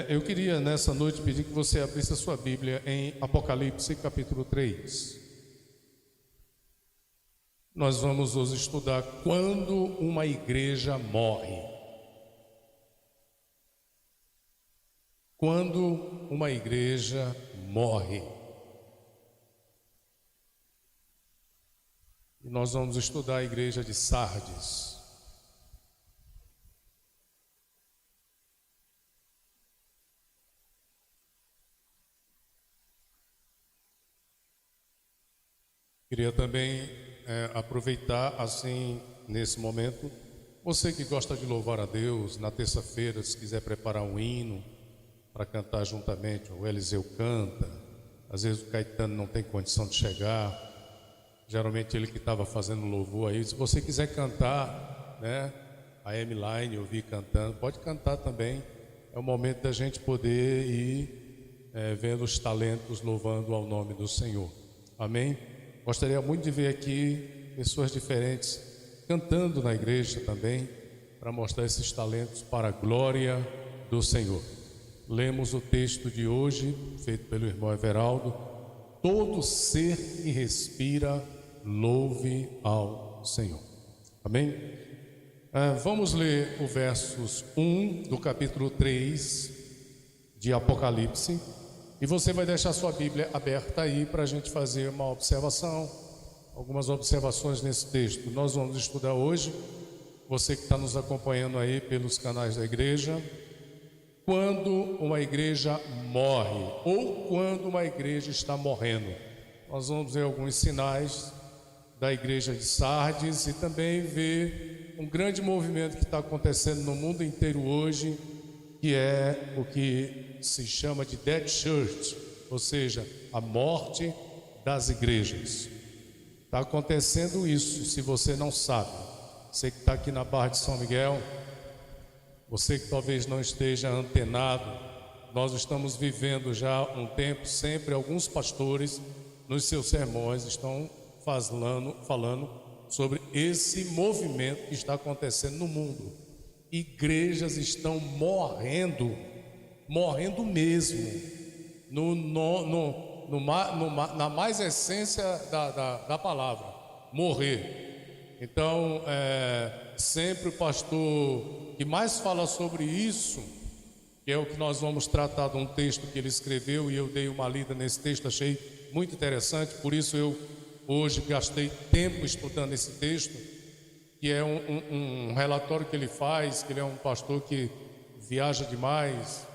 Eu queria nessa noite pedir que você abrisse a sua Bíblia em Apocalipse capítulo 3. Nós vamos hoje estudar quando uma igreja morre. Quando uma igreja morre. E nós vamos estudar a igreja de Sardes. Queria também aproveitar assim, nesse momento, você que gosta de louvar a Deus, na terça-feira, se quiser preparar um hino para cantar juntamente, o Eliseu canta, às vezes o Caetano não tem condição de chegar, geralmente ele que estava fazendo louvor aí, se você quiser cantar, né, a Emiline, eu vi cantando, pode cantar também, é o momento da gente poder ir vendo os talentos louvando ao nome do Senhor, amém? Gostaria muito de ver aqui pessoas diferentes cantando na igreja também, para mostrar esses talentos para a glória do Senhor. Lemos o texto de hoje, feito pelo irmão Everaldo: todo ser que respira, louve ao Senhor. Amém? Vamos ler o versos 1 do capítulo 3 de Apocalipse. E você vai deixar sua Bíblia aberta aí para a gente fazer uma observação, algumas observações nesse texto. Nós vamos estudar hoje, você que está nos acompanhando aí pelos canais da igreja, quando uma igreja morre ou quando uma igreja está morrendo. Nós vamos ver alguns sinais da igreja de Sardes e também ver um grande movimento que está acontecendo no mundo inteiro hoje, que é o que se chama de Dead Church, ou seja, a morte das igrejas. Está acontecendo isso, se você não sabe. Você que está aqui na Barra de São Miguel, você que talvez não esteja antenado, nós estamos vivendo já um tempo, sempre alguns pastores nos seus sermões estão falando sobre esse movimento que está acontecendo no mundo. Igrejas estão morrendo mesmo, na mais essência da palavra, morrer. Então, sempre o pastor que mais fala sobre isso, que é o que nós vamos tratar de um texto que ele escreveu, e eu dei uma lida nesse texto, achei muito interessante, por isso eu hoje gastei tempo estudando esse texto, que é um relatório que ele faz, que ele é um pastor que viaja demais.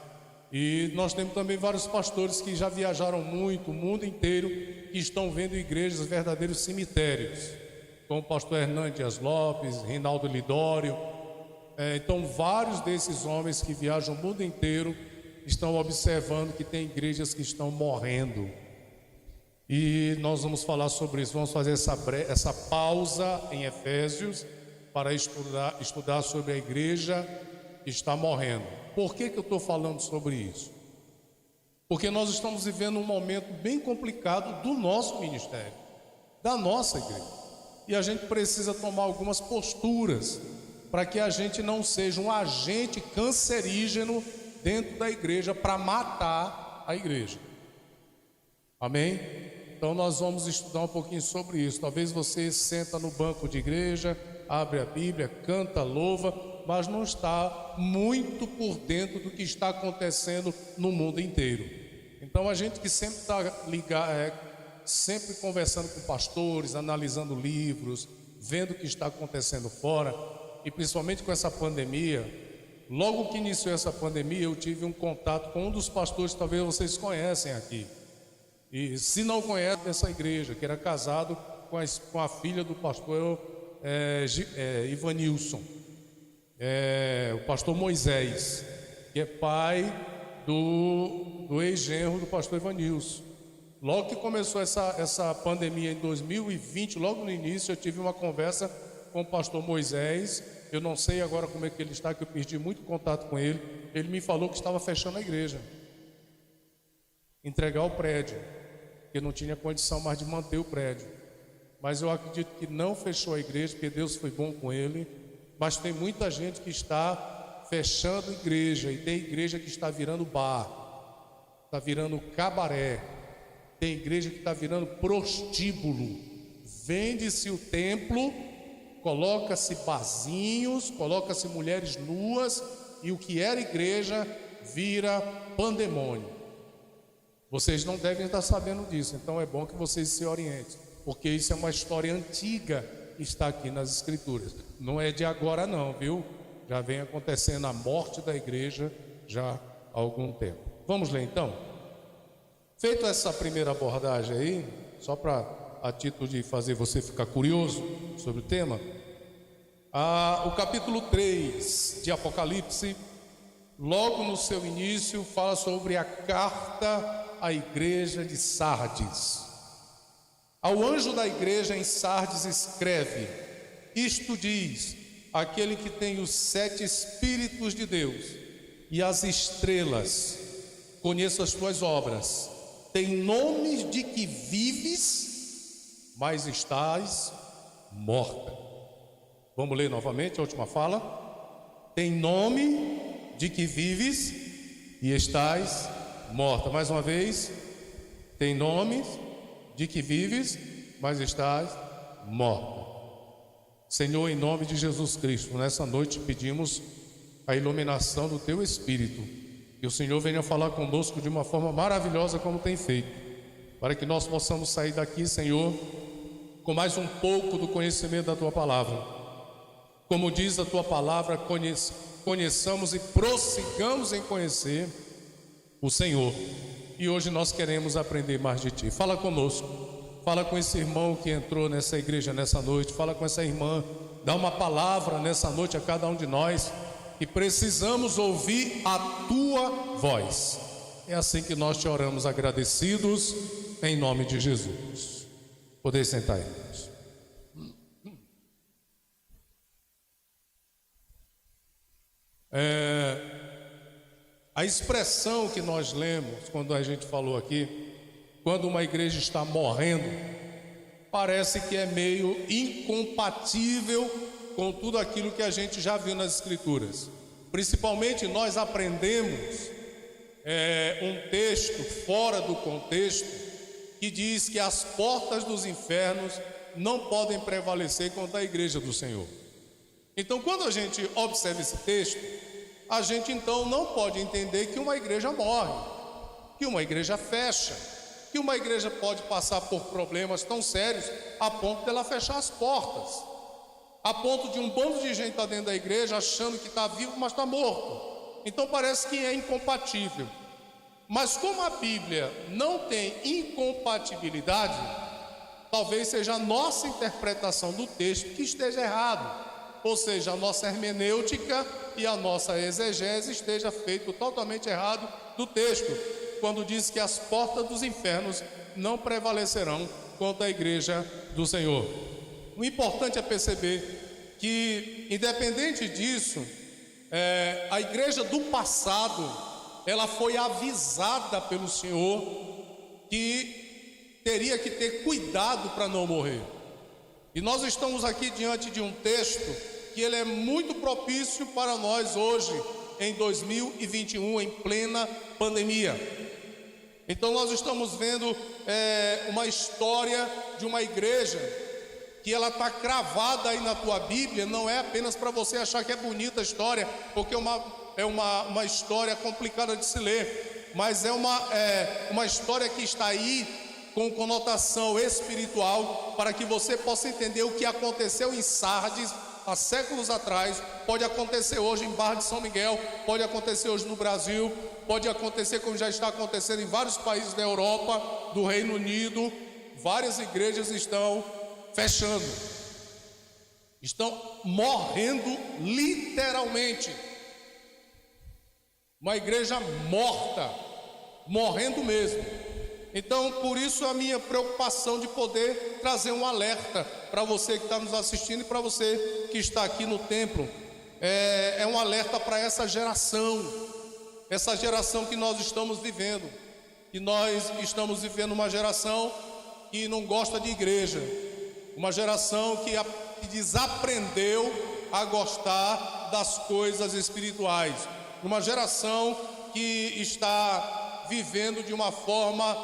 E nós temos também vários pastores que já viajaram muito, o mundo inteiro, que estão vendo igrejas, verdadeiros cemitérios, como o pastor Hernando Dias Lopes, Reinaldo Lidório. Então vários desses homens que viajam o mundo inteiro estão observando que tem igrejas que estão morrendo. E nós vamos falar sobre isso, vamos fazer essa pausa em Efésios para estudar sobre a igreja que está morrendo. Por que eu estou falando sobre isso? Porque nós estamos vivendo um momento bem complicado do nosso ministério, da nossa igreja. E a gente precisa tomar algumas posturas para que a gente não seja um agente cancerígeno dentro da igreja para matar a igreja. Amém? Então nós vamos estudar um pouquinho sobre isso. Talvez você senta no banco de igreja, abre a Bíblia, canta, louva, mas não está muito por dentro do que está acontecendo no mundo inteiro. Então a gente que sempre está ligado, sempre conversando com pastores, analisando livros, vendo o que está acontecendo fora, e principalmente com essa pandemia. Logo que iniciou essa pandemia, eu tive um contato com um dos pastores, talvez vocês conhecem aqui. E se não conhece essa igreja, que era casado com a filha do pastor Ivanilson, o pastor Moisés, que é pai do ex-genro do pastor Ivanilson. Logo que começou essa pandemia em 2020, logo no início, eu tive uma conversa com o pastor Moisés. Eu não sei agora como é que ele está, que eu perdi muito contato com ele. Ele me falou que estava fechando a igreja, entregar o prédio, porque não tinha condição mais de manter o prédio. Mas eu acredito que não fechou a igreja, porque Deus foi bom com ele. Mas tem muita gente que está fechando igreja, e tem igreja que está virando bar, está virando cabaré, tem igreja que está virando prostíbulo. Vende-se o templo, coloca-se barzinhos, coloca-se mulheres nuas, e o que era igreja vira pandemônio. Vocês não devem estar sabendo disso, então é bom que vocês se orientem, porque isso é uma história antiga que está aqui nas Escrituras. Não é de agora não, viu? Já vem acontecendo a morte da igreja já há algum tempo. Vamos ler então? Feito essa primeira abordagem aí, só para a título de fazer você ficar curioso sobre o tema, o capítulo 3 de Apocalipse, logo no seu início, fala sobre a carta à igreja de Sardes. Ao anjo da igreja em Sardes escreve: isto diz aquele que tem os 7 Espíritos de Deus e as estrelas: conheço as tuas obras, tem nomes de que vives, mas estás morta. Vamos ler novamente a última fala. Tem nome de que vives e estás morta. Mais uma vez. Tem nome de que vives, mas estás morta. Senhor, em nome de Jesus Cristo, nessa noite pedimos a iluminação do Teu Espírito, que o Senhor venha falar conosco de uma forma maravilhosa como tem feito, para que nós possamos sair daqui, Senhor, com mais um pouco do conhecimento da Tua Palavra. Como diz a Tua Palavra, conheçamos e prossigamos em conhecer o Senhor. E hoje nós queremos aprender mais de Ti. Fala conosco, fala com esse irmão que entrou nessa igreja nessa noite, fala com essa irmã, dá uma palavra nessa noite a cada um de nós, e precisamos ouvir a Tua voz. É assim que nós te oramos agradecidos, em nome de Jesus. Podeis sentar, irmãos. A expressão que nós lemos quando a gente falou aqui, quando uma igreja está morrendo, parece que é meio incompatível com tudo aquilo que a gente já viu nas Escrituras. Principalmente nós aprendemos um texto fora do contexto que diz que as portas dos infernos não podem prevalecer contra a igreja do Senhor. Então, quando a gente observa esse texto, a gente então não pode entender que uma igreja morre, que uma igreja fecha, que uma igreja pode passar por problemas tão sérios a ponto dela fechar as portas, a ponto de um bando de gente estar dentro da igreja achando que está vivo, mas está morto. Então parece que é incompatível. Mas como a Bíblia não tem incompatibilidade, talvez seja a nossa interpretação do texto que esteja errado. Ou seja, a nossa hermenêutica e a nossa exegese esteja feito totalmente errado do texto, quando diz que as portas dos infernos não prevalecerão contra a igreja do Senhor. O importante é perceber que, independente disso, a igreja do passado, ela foi avisada pelo Senhor que teria que ter cuidado para não morrer. E nós estamos aqui diante de um texto que ele é muito propício para nós hoje, em 2021, em plena pandemia. Então nós estamos vendo uma história de uma igreja que ela está cravada aí na tua Bíblia. Não é apenas para você achar que é bonita a história, porque é uma história complicada de se ler, mas é uma história que está aí com conotação espiritual, para que você possa entender o que aconteceu em Sardes há séculos atrás, pode acontecer hoje em Barra de São Miguel, pode acontecer hoje no Brasil, pode acontecer como já está acontecendo em vários países da Europa, do Reino Unido. Várias igrejas estão fechando, estão morrendo literalmente. Uma igreja morta, morrendo mesmo. Então, por isso a minha preocupação de poder trazer um alerta para você que está nos assistindo e para você que está aqui no templo. É um alerta para essa geração que nós estamos vivendo. E nós estamos vivendo uma geração que não gosta de igreja, uma geração que desaprendeu a gostar das coisas espirituais. Uma geração que está vivendo de uma forma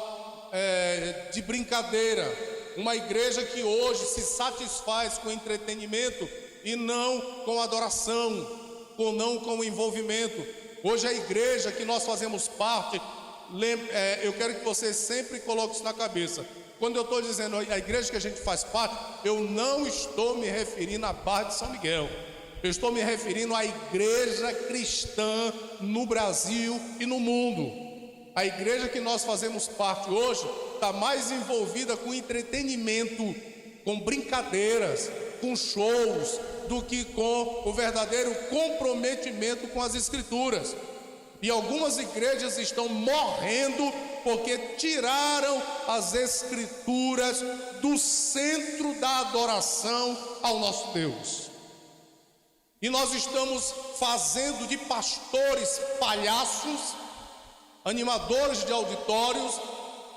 de brincadeira. Uma igreja que hoje se satisfaz com entretenimento e não com adoração, não com envolvimento. Hoje a igreja que nós fazemos parte, eu quero que você sempre coloque isso na cabeça. Quando eu estou dizendo a igreja que a gente faz parte, eu não estou me referindo à Barra de São Miguel. Eu estou me referindo à igreja cristã no Brasil e no mundo. A igreja que nós fazemos parte hoje está mais envolvida com entretenimento, com brincadeiras, com shows, do que com o verdadeiro comprometimento com as Escrituras. E algumas igrejas estão morrendo porque tiraram as Escrituras do centro da adoração ao nosso Deus. E nós estamos fazendo de pastores palhaços, animadores de auditórios,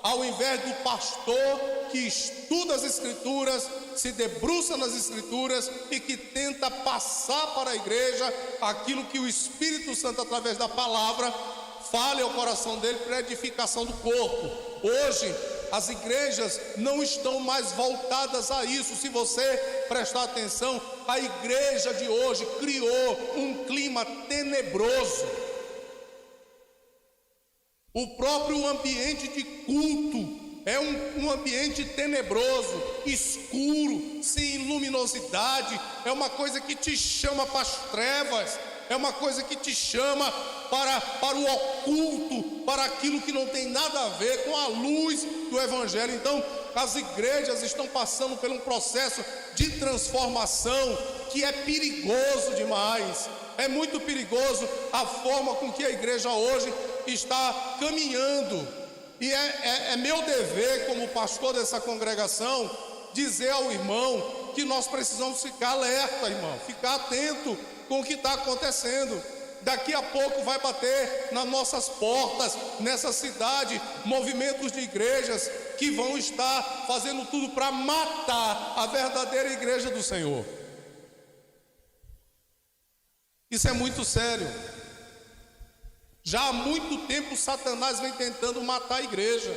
ao invés do pastor que estuda as Escrituras, se debruça nas Escrituras e que tenta passar para a igreja aquilo que o Espírito Santo, através da palavra, fale ao coração dele para a edificação do corpo. Hoje, as igrejas não estão mais voltadas a isso. Se você prestar atenção, a igreja de hoje criou um clima tenebroso. O próprio ambiente de culto é um ambiente tenebroso, escuro, sem luminosidade. É uma coisa que te chama para as trevas, é uma coisa que te chama para o oculto, para aquilo que não tem nada a ver com a luz do Evangelho. Então, as igrejas estão passando por um processo de transformação que é perigoso demais. É muito perigoso a forma com que a igreja hoje está caminhando. E é meu dever, como pastor dessa congregação, dizer ao irmão que nós precisamos ficar alerta, irmão, ficar atento com o que está acontecendo. Daqui a pouco vai bater nas nossas portas, nessa cidade, movimentos de igrejas que vão estar fazendo tudo para matar a verdadeira igreja do Senhor. Isso é muito sério. Já há muito tempo Satanás vem tentando matar a igreja.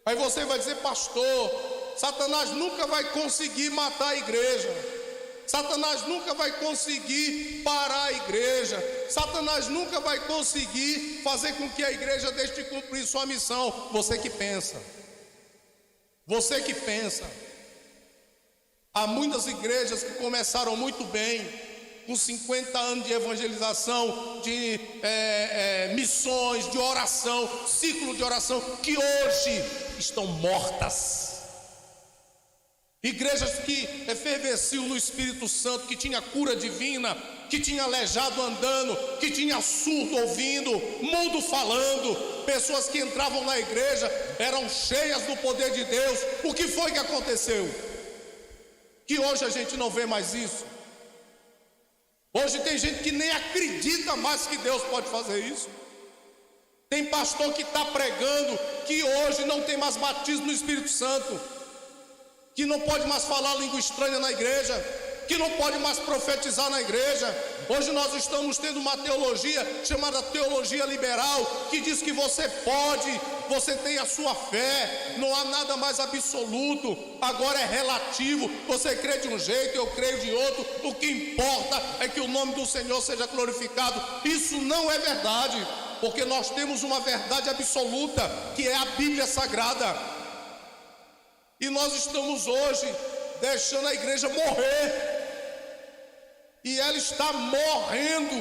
Aí você vai dizer: pastor, Satanás nunca vai conseguir matar a igreja. Satanás nunca vai conseguir parar a igreja. Satanás nunca vai conseguir fazer com que a igreja deixe de cumprir sua missão. Você que pensa. Você que pensa. Há muitas igrejas que começaram muito bem, com 50 anos de evangelização, de missões, de oração, ciclo de oração, que hoje estão mortas. Igrejas que efervesciam no Espírito Santo, que tinha cura divina, que tinha aleijado andando, que tinha surdo ouvindo, mudo falando, pessoas que entravam na igreja, eram cheias do poder de Deus. O que foi que aconteceu? Que hoje a gente não vê mais isso. Hoje tem gente que nem acredita mais que Deus pode fazer isso. Tem pastor que está pregando que hoje não tem mais batismo no Espírito Santo, que não pode mais falar língua estranha na igreja, que não pode mais profetizar na igreja. Hoje nós estamos tendo uma teologia chamada teologia liberal, que diz que você pode, você tem a sua fé, não há nada mais absoluto, agora é relativo, você crê de um jeito, eu creio de outro, o que importa é que o nome do Senhor seja glorificado. Isso não é verdade, porque nós temos uma verdade absoluta, que é a Bíblia Sagrada. E nós estamos hoje deixando a igreja morrer. E ela está morrendo.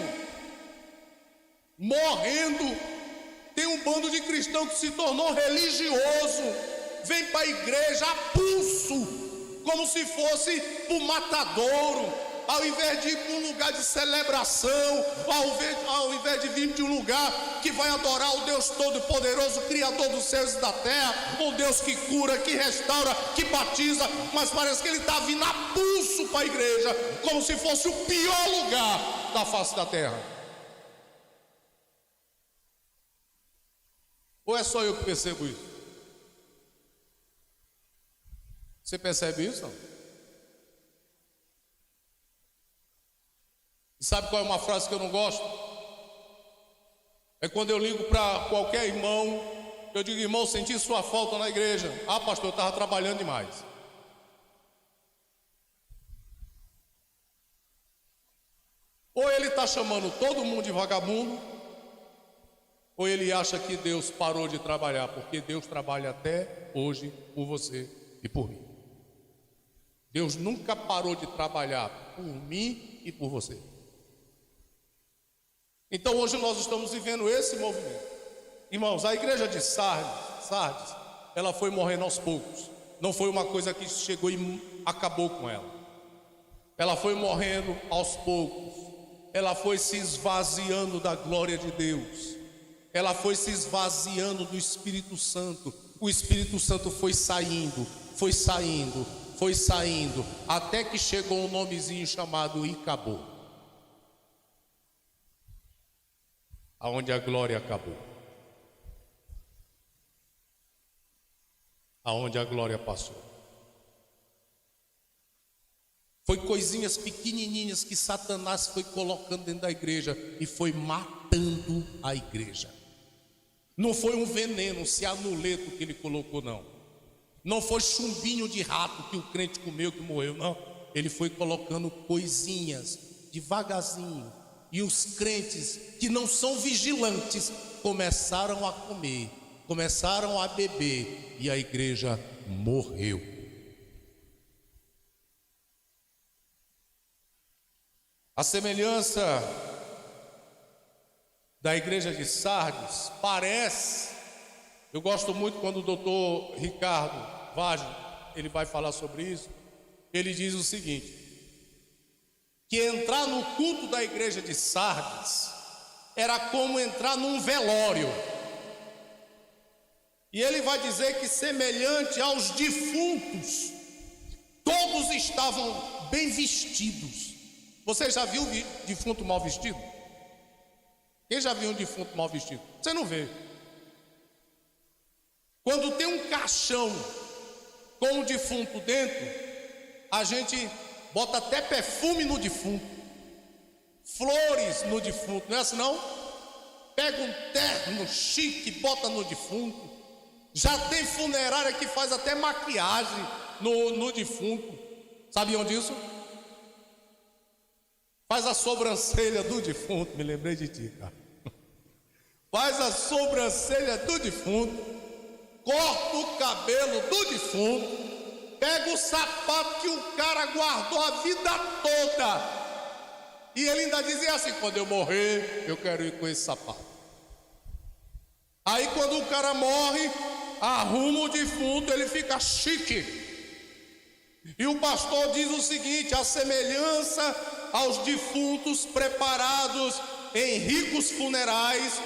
Tem um bando de cristãos que se tornou religioso, vem para a igreja a pulso, como se fosse o matadouro. Ao invés de ir para um lugar de celebração, ao invés de vir de um lugar que vai adorar o Deus Todo-Poderoso, Criador dos céus e da terra, o Deus que cura, que restaura, que batiza, mas parece que ele está vindo a pulso para a igreja, como se fosse o pior lugar da face da terra. Ou é só eu que percebo isso? Você percebe isso? Não? E sabe qual é uma frase que eu não gosto? É quando eu ligo para qualquer irmão, eu digo: irmão, senti sua falta na igreja. Ah, pastor, eu estava trabalhando demais. Ou ele está chamando todo mundo de vagabundo, ou ele acha que Deus parou de trabalhar, porque Deus trabalha até hoje por você e por mim. Deus nunca parou de trabalhar por mim e por você. Então hoje nós estamos vivendo esse movimento. Irmãos, a igreja de Sardes, ela foi morrendo aos poucos. Não foi uma coisa que chegou e acabou com ela. Ela foi morrendo aos poucos. Ela foi se esvaziando da glória de Deus. Ela foi se esvaziando do Espírito Santo. O Espírito Santo foi saindo, até que chegou um nomezinho chamado Icabô, aonde a glória acabou, aonde a glória passou. Foi coisinhas pequenininhas que Satanás foi colocando dentro da igreja e foi matando a igreja. Não foi um veneno, um cianuleto que ele colocou, não. Não foi chumbinho de rato que o crente comeu, que morreu, não. Ele foi colocando coisinhas devagarzinho. E os crentes que não são vigilantes começaram a comer, começaram a beber, e a igreja morreu. A semelhança da igreja de Sardes parece, eu gosto muito quando o doutor Ricardo Vaz, ele vai falar sobre isso. Ele diz o seguinte: que entrar no culto da igreja de Sardes era como entrar num velório. E ele vai dizer que semelhante aos defuntos, todos estavam bem vestidos. Você já viu defunto mal vestido? Quem já viu um defunto mal vestido? Você não vê. Quando tem um caixão com um defunto dentro, a gente bota até perfume no defunto, flores no defunto, não é assim não? Pega um terno chique, bota no defunto. Já tem funerária que faz até maquiagem no defunto. Sabiam disso? Faz a sobrancelha do defunto. Me lembrei de ti, cara. Faz a sobrancelha do defunto, corta o cabelo do defunto, pega o sapato que o cara guardou a vida toda, e ele ainda dizia assim: quando eu morrer, eu quero ir com esse sapato. Aí quando o cara morre, arruma o defunto, ele fica chique. E o pastor diz o seguinte: a semelhança aos defuntos preparados em ricos funerais,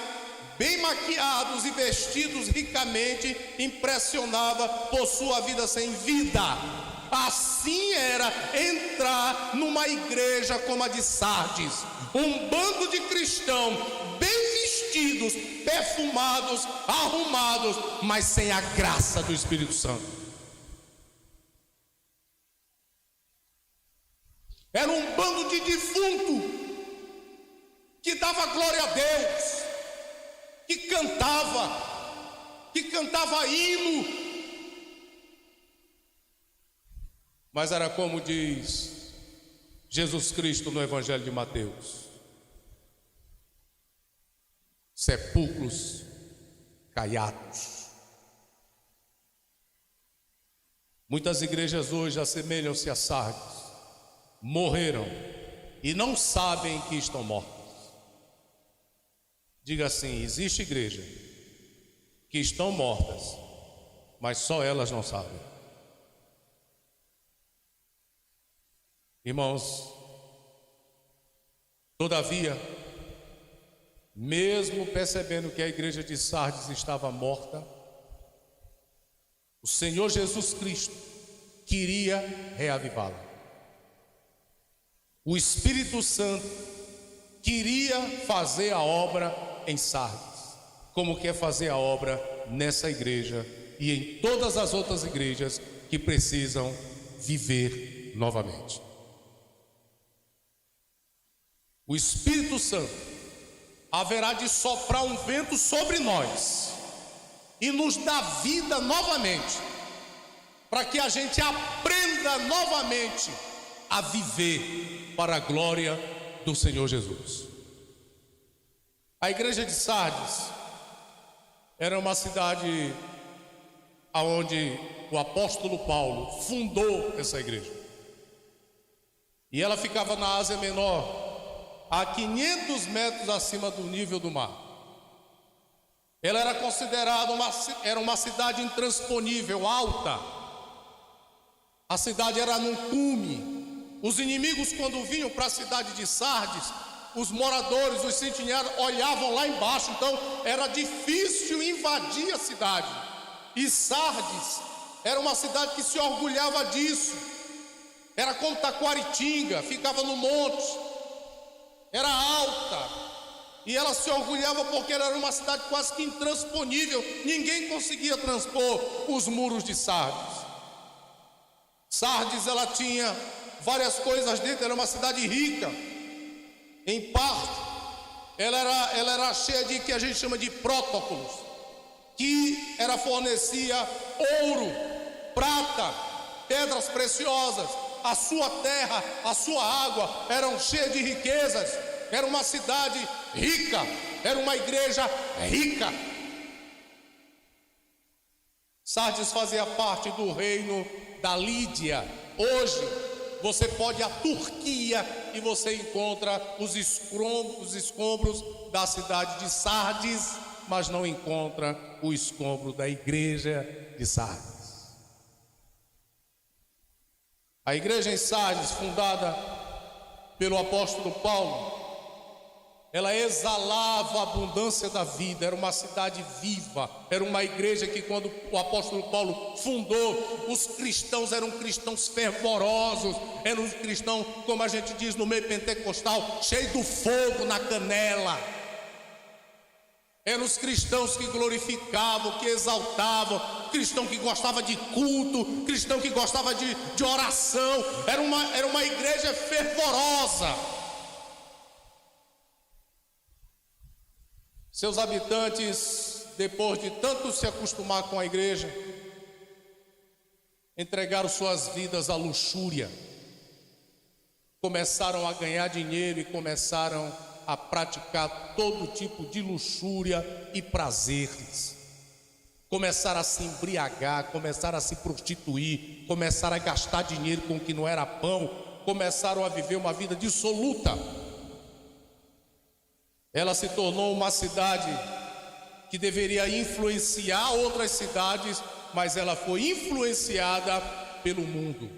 bem maquiados e vestidos ricamente, impressionava por sua vida sem vida. Assim era entrar numa igreja como a de Sardes, um bando de cristãos bem vestidos, perfumados, arrumados, mas sem a graça do Espírito Santo. Era um bando de defunto que dava glória a Deus, que cantava hino, mas era como diz Jesus Cristo no Evangelho de Mateus: sepulcros caiados. Muitas igrejas hoje assemelham-se a Sardes, morreram e não sabem que estão mortas. Diga assim: existe igreja que estão mortas, mas só elas não sabem. Irmãos, todavia, mesmo percebendo que a igreja de Sardes estava morta, o Senhor Jesus Cristo queria reavivá-la. O Espírito Santo queria fazer a obra em Sardes, como quer fazer a obra nessa igreja e em todas as outras igrejas que precisam viver novamente. O o Espírito Santo haverá de soprar um vento sobre nós e nos dar vida novamente, para que a gente aprenda novamente a viver para a glória do Senhor Jesus. A igreja de Sardes era uma cidade onde o apóstolo Paulo fundou essa igreja. E ela ficava na Ásia Menor, a 500 metros acima do nível do mar. Ela era considerada uma cidade intransponível, alta. A cidade era num cume. Os inimigos, quando vinham para a cidade de Sardes, os moradores, os sentinelas, olhavam lá embaixo. Então era difícil invadir a cidade. E Sardes era uma cidade que se orgulhava disso. Era como Taquaritinga, ficava no monte, era alta, e ela se orgulhava porque ela era uma cidade quase que intransponível. Ninguém conseguia transpor os muros de Sardes. Sardes, ela tinha várias coisas dentro, era uma cidade rica. Em parte, ela era cheia de que a gente chama de prótocolos, que ela fornecia ouro, prata, pedras preciosas. A sua terra, a sua água eram cheias de riquezas. Era uma cidade rica, era uma igreja rica. Sardes fazia parte do reino da Lídia. Hoje você pode ir à Turquia e você encontra os escombros da cidade de Sardes, mas não encontra o escombro da igreja de Sardes. A igreja em Sardes, fundada pelo apóstolo Paulo, ela exalava a abundância da vida, era uma cidade viva, era uma igreja que, quando o apóstolo Paulo fundou, os cristãos eram cristãos fervorosos, eram os cristãos, como a gente diz no meio pentecostal, cheio do fogo na canela. Eram os cristãos que glorificavam, que exaltavam, cristão que gostava de culto, cristão que gostava de oração. Era uma igreja fervorosa. Seus habitantes, depois de tanto se acostumar com a igreja, entregaram suas vidas à luxúria, começaram a ganhar dinheiro e começaram a praticar todo tipo de luxúria e prazeres. Começaram a se embriagar, começaram a se prostituir, começaram a gastar dinheiro com o que não era pão, começaram a viver uma vida dissoluta. Ela se tornou uma cidade que deveria influenciar outras cidades, mas ela foi influenciada pelo mundo.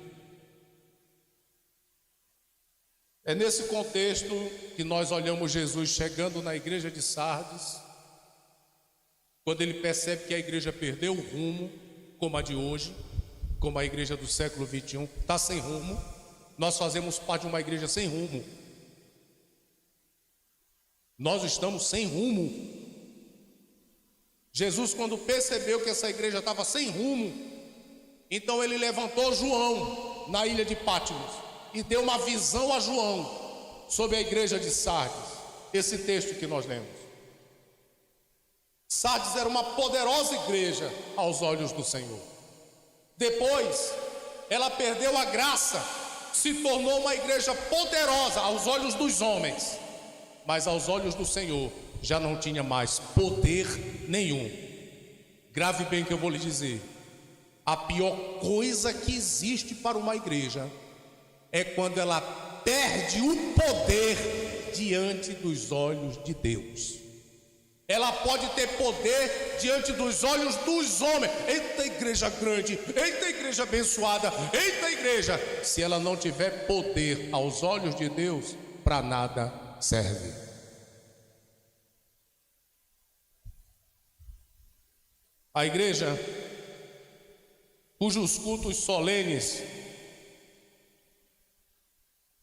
É nesse contexto que nós olhamos Jesus chegando na igreja de Sardes, quando ele percebe que a igreja perdeu o rumo, como a de hoje, como a igreja do século 21, está sem rumo. Nós fazemos parte de uma igreja sem rumo. Nós estamos sem rumo. Jesus, quando percebeu que essa igreja estava sem rumo, então ele levantou João na ilha de Patmos e deu uma visão a João sobre a igreja de Sardes. Esse texto que nós lemos. Sardes era uma poderosa igreja aos olhos do Senhor. Depois, ela perdeu a graça, se tornou uma igreja poderosa aos olhos dos homens, mas aos olhos do Senhor já não tinha mais poder nenhum. Grave bem o que eu vou lhe dizer. A pior coisa que existe para uma igreja é quando ela perde o poder diante dos olhos de Deus. Ela pode ter poder diante dos olhos dos homens. Eita igreja grande, eita igreja abençoada, eita igreja. Se ela não tiver poder aos olhos de Deus, para nada serve. A igreja cujos cultos solenes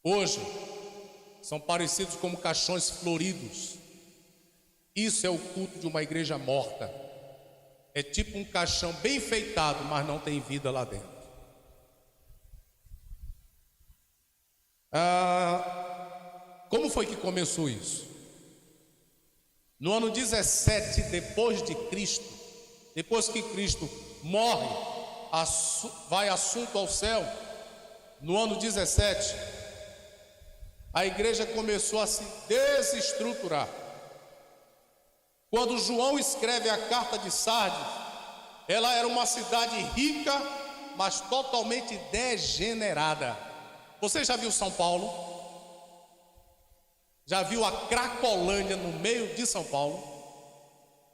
hoje são parecidos como caixões floridos. Isso é o culto de uma igreja morta. É tipo um caixão bem enfeitado, mas não tem vida lá dentro. Como foi que começou isso? No ano 17 depois de Cristo, depois que Cristo morre, vai assunto ao céu, no ano 17, a igreja começou a se desestruturar. Quando João escreve a carta de Sardes, ela era uma cidade rica, mas totalmente degenerada. Você já viu São Paulo? Já viu a Cracolândia no meio de São Paulo?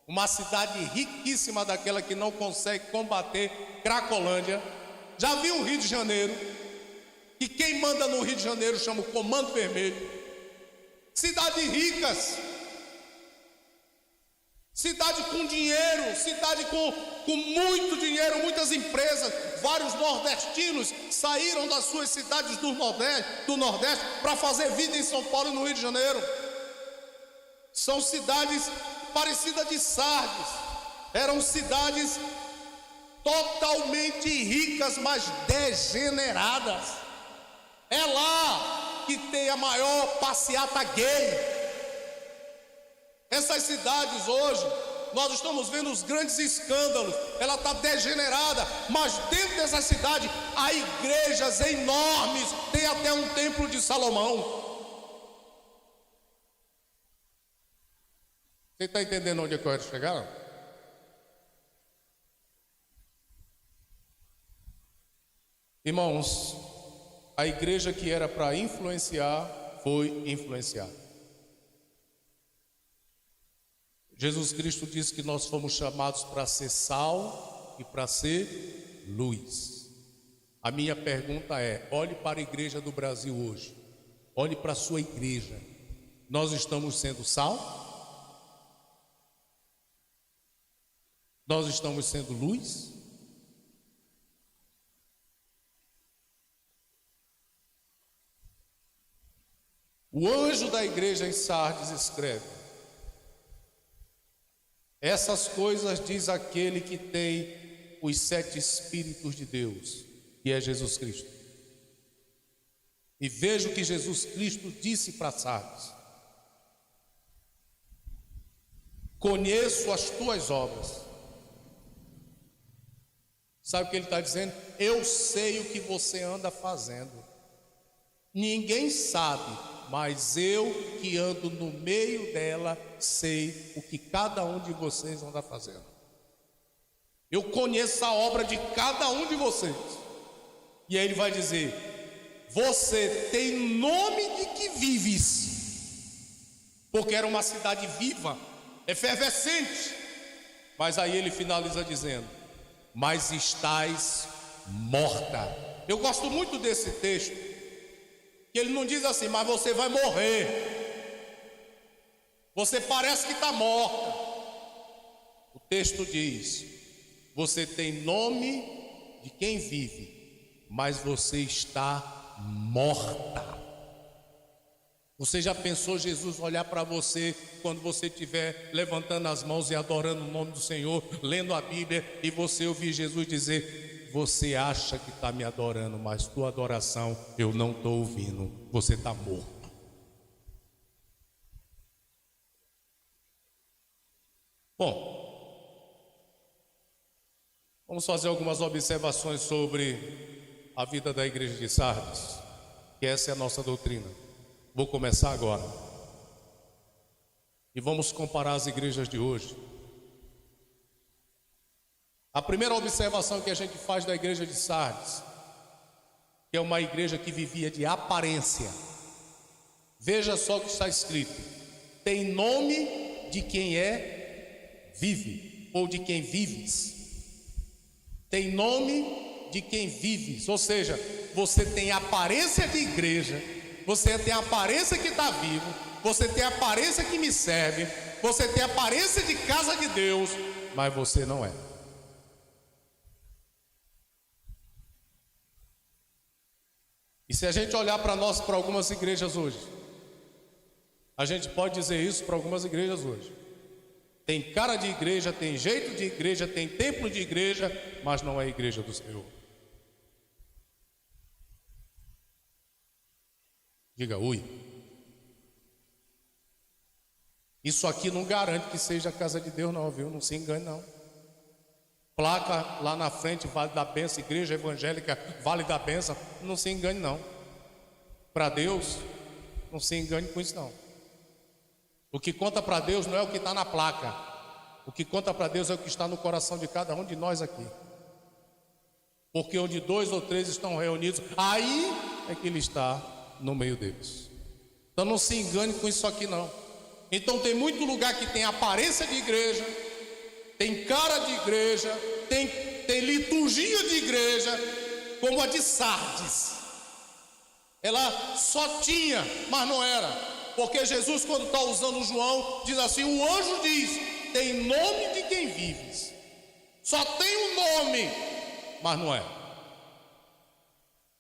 Uma cidade riquíssima, daquela que não consegue combater Cracolândia. Já viu o Rio de Janeiro? E quem manda no Rio de Janeiro chama o Comando Vermelho. Cidades ricas, cidade com dinheiro, cidade com muito dinheiro, muitas empresas. Vários nordestinos saíram das suas cidades do Nordeste para fazer vida em São Paulo e no Rio de Janeiro. São cidades parecidas de Sardes. Eram cidades totalmente ricas, mas degeneradas. É lá que tem a maior passeata gay. Essas cidades hoje, nós estamos vendo os grandes escândalos. Ela está degenerada, mas dentro dessa cidade há igrejas enormes. Tem até um templo de Salomão. Você está entendendo onde é que eu quero chegar? Irmãos, a igreja que era para influenciar, foi influenciada. Jesus Cristo disse que nós fomos chamados para ser sal e para ser luz. A minha pergunta é: olhe para a igreja do Brasil hoje, olhe para a sua igreja. Nós estamos sendo sal? Nós estamos sendo luz? O anjo da igreja em Sardes escreve: essas coisas diz aquele que tem os 7 Espíritos de Deus, que é Jesus Cristo. E veja o que Jesus Cristo disse para Sardes: conheço as tuas obras. Sabe o que ele está dizendo? Eu sei o que você anda fazendo. Ninguém sabe, mas eu que ando no meio dela sei o que cada um de vocês anda fazendo. Eu conheço a obra de cada um de vocês. E aí ele vai dizer: você tem nome de que vives, porque era uma cidade viva, efervescente. Mas aí ele finaliza dizendo: mas estás morta. Eu gosto muito desse texto, que ele não diz assim: mas você vai morrer, você parece que está morta. O texto diz: você tem nome de quem vive, mas você está morta. Você já pensou Jesus olhar para você quando você estiver levantando as mãos e adorando o nome do Senhor, lendo a Bíblia, e você ouvir Jesus dizer: você acha que está me adorando, mas tua adoração eu não estou ouvindo, você está morto. Bom, vamos fazer algumas observações sobre a vida da igreja de Sardes, que essa é a nossa doutrina. Vou começar agora. E vamos comparar as igrejas de hoje. A primeira observação que a gente faz da igreja de Sardes, que é uma igreja que vivia de aparência. Veja só o que está escrito: tem nome de quem vive, ou de quem vives. Tem nome de quem vives, ou seja, você tem aparência de igreja, você tem a aparência que está vivo, você tem a aparência que me serve, você tem a aparência de casa de Deus, mas você não é. E se a gente olhar para algumas igrejas hoje, a gente pode dizer isso para algumas igrejas hoje: tem cara de igreja, tem jeito de igreja, tem templo de igreja, mas não é a igreja do Senhor. Diga ui. Isso aqui não garante que seja a casa de Deus não, viu? Não se engane não. Placa lá na frente, Vale da Bênção, Igreja Evangélica, Vale da Bênção, não se engane não. Para Deus, não se engane com isso não. O que conta para Deus não é o que está na placa. O que conta para Deus é o que está no coração de cada um de nós aqui. Porque onde 2 ou 3 estão reunidos, aí é que Ele está no meio deles. Então não se engane com isso aqui não. Então tem muito lugar que tem aparência de igreja, tem cara de igreja, tem liturgia de igreja, como a de Sardes. Ela só tinha, mas não era. Porque Jesus, quando está usando João, diz assim: o anjo diz, tem nome de quem vives. Só tem um nome, mas não é.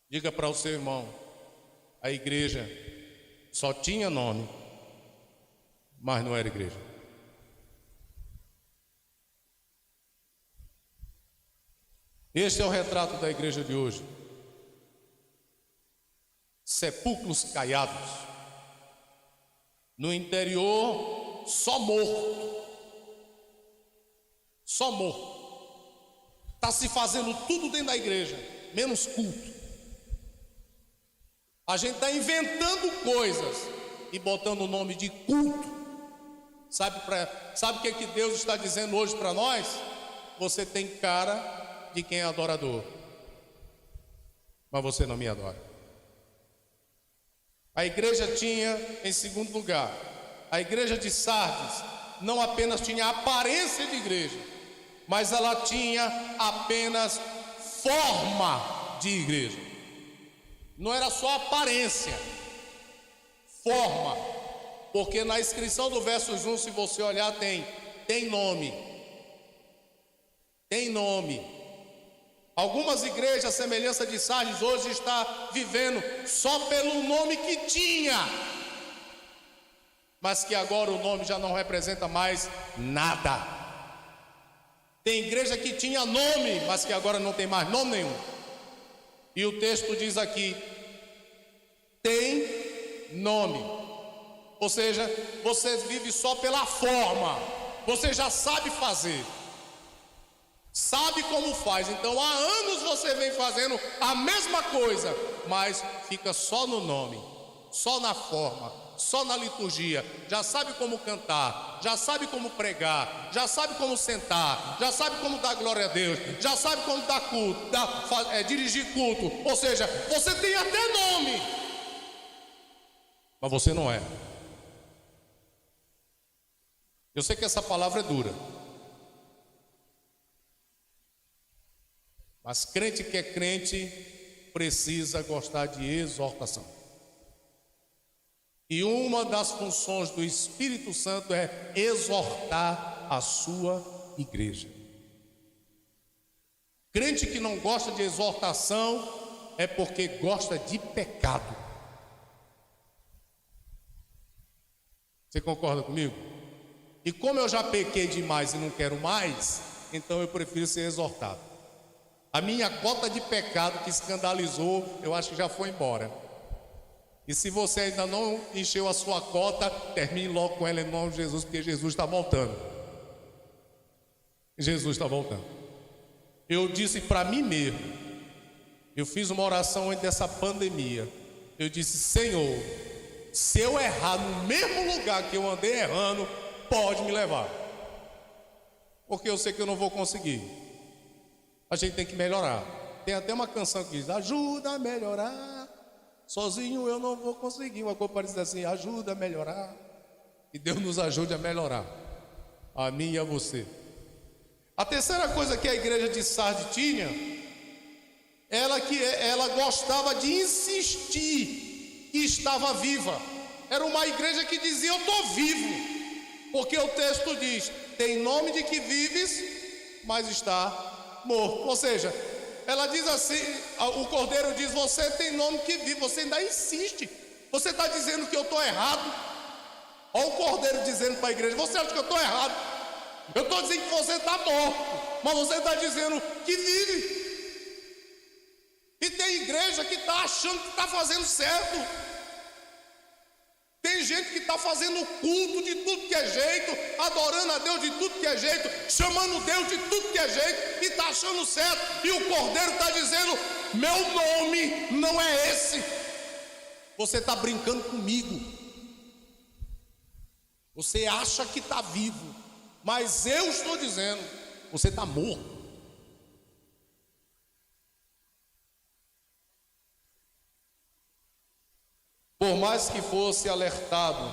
Diga para o seu irmão: a igreja só tinha nome, mas não era igreja. Este é o retrato da igreja de hoje. Sepulcros caiados, no interior só morto, só morto. Está se fazendo tudo dentro da igreja, menos culto. A gente está inventando coisas e botando o nome de culto. Sabe o que Deus está dizendo hoje para nós? Você tem cara de quem é adorador, mas você não me adora. A igreja tinha, em segundo lugar, a igreja de Sardes não apenas tinha aparência de igreja, mas ela tinha apenas forma de igreja. Não era só aparência, forma. Porque na inscrição do versos 1, se você olhar, tem nome. Tem nome. Algumas igrejas, a semelhança de Sardes, hoje está vivendo só pelo nome que tinha, mas que agora o nome já não representa mais nada. Tem igreja que tinha nome, mas que agora não tem mais nome nenhum. E o texto diz aqui: tem nome. Ou seja, você vive só pela forma, você já sabe fazer, sabe como faz. Então há anos você vem fazendo a mesma coisa, mas fica só no nome, só na forma, só na liturgia. Já sabe como cantar, já sabe como pregar, já sabe como sentar, já sabe como dar glória a Deus, já sabe como dar culto, dirigir culto. Ou seja, você tem até nome, mas você não é. Eu sei que essa palavra é dura, mas crente que é crente precisa gostar de exortação. E uma das funções do Espírito Santo é exortar a sua igreja. Crente que não gosta de exortação é porque gosta de pecado. Você concorda comigo? E como eu já pequei demais e não quero mais, então eu prefiro ser exortado. A minha cota de pecado que escandalizou, eu acho que já foi embora. E se você ainda não encheu a sua cota, termine logo com ela em nome de Jesus, porque Jesus está voltando. Jesus está voltando. Eu disse para mim mesmo, eu fiz uma oração antes dessa pandemia. Eu disse: Senhor, se eu errar no mesmo lugar que eu andei errando, pode me levar, porque eu sei que eu não vou conseguir. A gente tem que melhorar. Tem até uma canção que diz: ajuda a melhorar, sozinho eu não vou conseguir. Uma coisa parece assim: ajuda a melhorar. E Deus nos ajude a melhorar, a mim e a você. A terceira coisa que a igreja de Sardes tinha, ela gostava de insistir que estava viva. Era uma igreja que dizia: eu estou vivo. Porque o texto diz: tem nome de que vives, mas está morto. Ou seja, ela diz assim, o Cordeiro diz: você tem nome que vive, você ainda insiste. Você está dizendo que eu estou errado. Olha o Cordeiro dizendo para a igreja: você acha que eu estou errado? Eu estou dizendo que você está morto, mas você está dizendo que vive. E tem igreja que está achando que está fazendo certo. Tem gente que está fazendo culto de tudo que é jeito, adorando a Deus de tudo que é jeito, chamando Deus de tudo que é jeito, e está achando certo, e o Cordeiro está dizendo: meu nome não é esse. Você está brincando comigo. Você acha que está vivo, mas eu estou dizendo: você está morto. Por mais que fosse alertado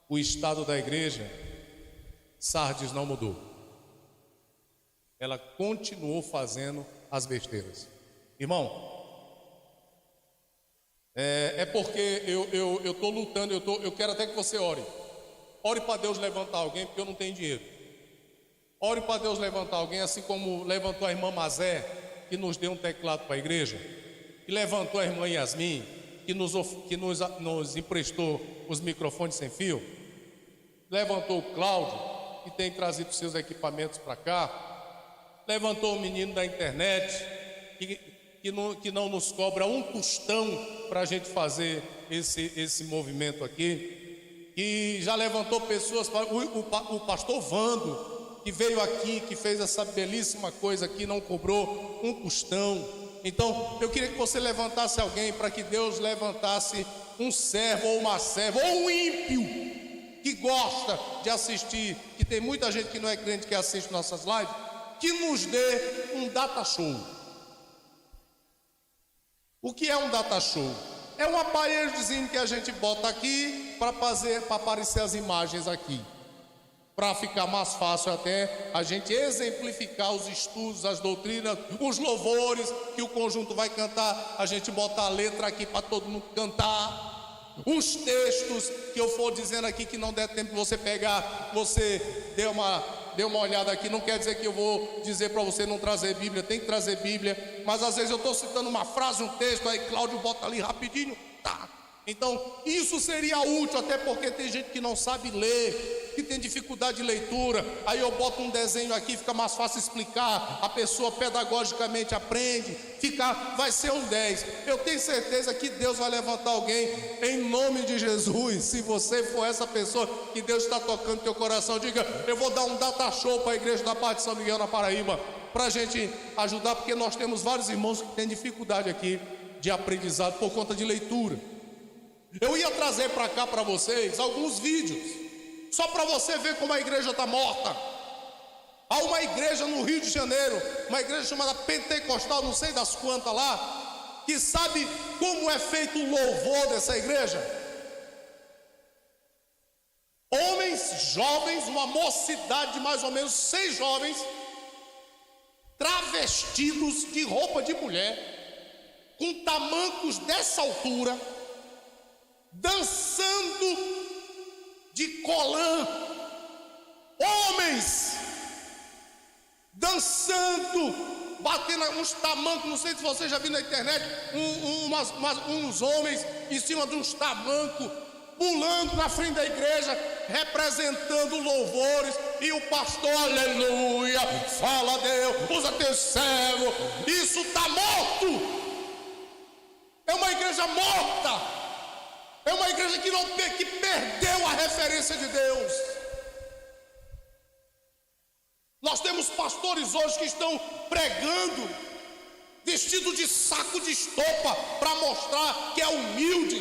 o estado da igreja, Sardes não mudou. Ela continuou fazendo as besteiras. Irmão, é porque eu estou lutando, eu quero até que você ore. Ore para Deus levantar alguém, porque eu não tenho dinheiro. Ore para Deus levantar alguém, assim como levantou a irmã Mazé, que nos deu um teclado para a igreja, que levantou a irmã Yasmin, que nos emprestou os microfones sem fio, levantou o Cláudio, que tem trazido seus equipamentos para cá, levantou o menino da internet, que não nos cobra um tostão para a gente fazer esse movimento aqui, e já levantou pessoas, o pastor Vando, que veio aqui, que fez essa belíssima coisa aqui, não cobrou um tostão. Então, eu queria que você levantasse alguém, para que Deus levantasse um servo ou uma serva, ou um ímpio, que gosta de assistir, que tem muita gente que não é crente que assiste nossas lives, que nos dê um data show. O que é um data show? É um aparelhozinho que a gente bota aqui, para aparecer as imagens aqui, para ficar mais fácil até a gente exemplificar os estudos, as doutrinas, os louvores que o conjunto vai cantar, a gente botar a letra aqui para todo mundo cantar, os textos que eu for dizendo aqui, que não der tempo de você pegar, você dê uma olhada aqui. Não quer dizer que eu vou dizer para você não trazer Bíblia, tem que trazer Bíblia, mas às vezes eu estou citando uma frase, um texto, aí Cláudio bota ali rapidinho, tá. Então, isso seria útil, até porque tem gente que não sabe ler, que tem dificuldade de leitura. Aí eu boto um desenho aqui, fica mais fácil explicar, a pessoa pedagogicamente aprende, vai ser um 10. Eu tenho certeza que Deus vai levantar alguém, em nome de Jesus. Se você for essa pessoa que Deus está tocando no teu coração, diga: eu vou dar um data show para a igreja da Paz de São Miguel na Paraíba, para a gente ajudar, porque nós temos vários irmãos que têm dificuldade aqui de aprendizado por conta de leitura. Eu ia trazer para cá para vocês alguns vídeos, só para você ver como a igreja está morta. Há uma igreja no Rio de Janeiro, uma igreja chamada Pentecostal, não sei das quantas lá, que sabe como é feito o louvor dessa igreja. Homens jovens, uma mocidade de mais ou menos 6 jovens, travestidos de roupa de mulher, com tamancos dessa altura, dançando de colã. Homens dançando, batendo uns tamancos. Não sei se você já viu na internet uns homens em cima de uns tamancos, pulando na frente da igreja, representando louvores, e o pastor, aleluia, fala: Deus, usa teu servo. Isso está morto. É uma igreja morta. É uma igreja que perdeu a referência de Deus. Nós temos pastores hoje que estão pregando vestido de saco de estopa, para mostrar que é humilde.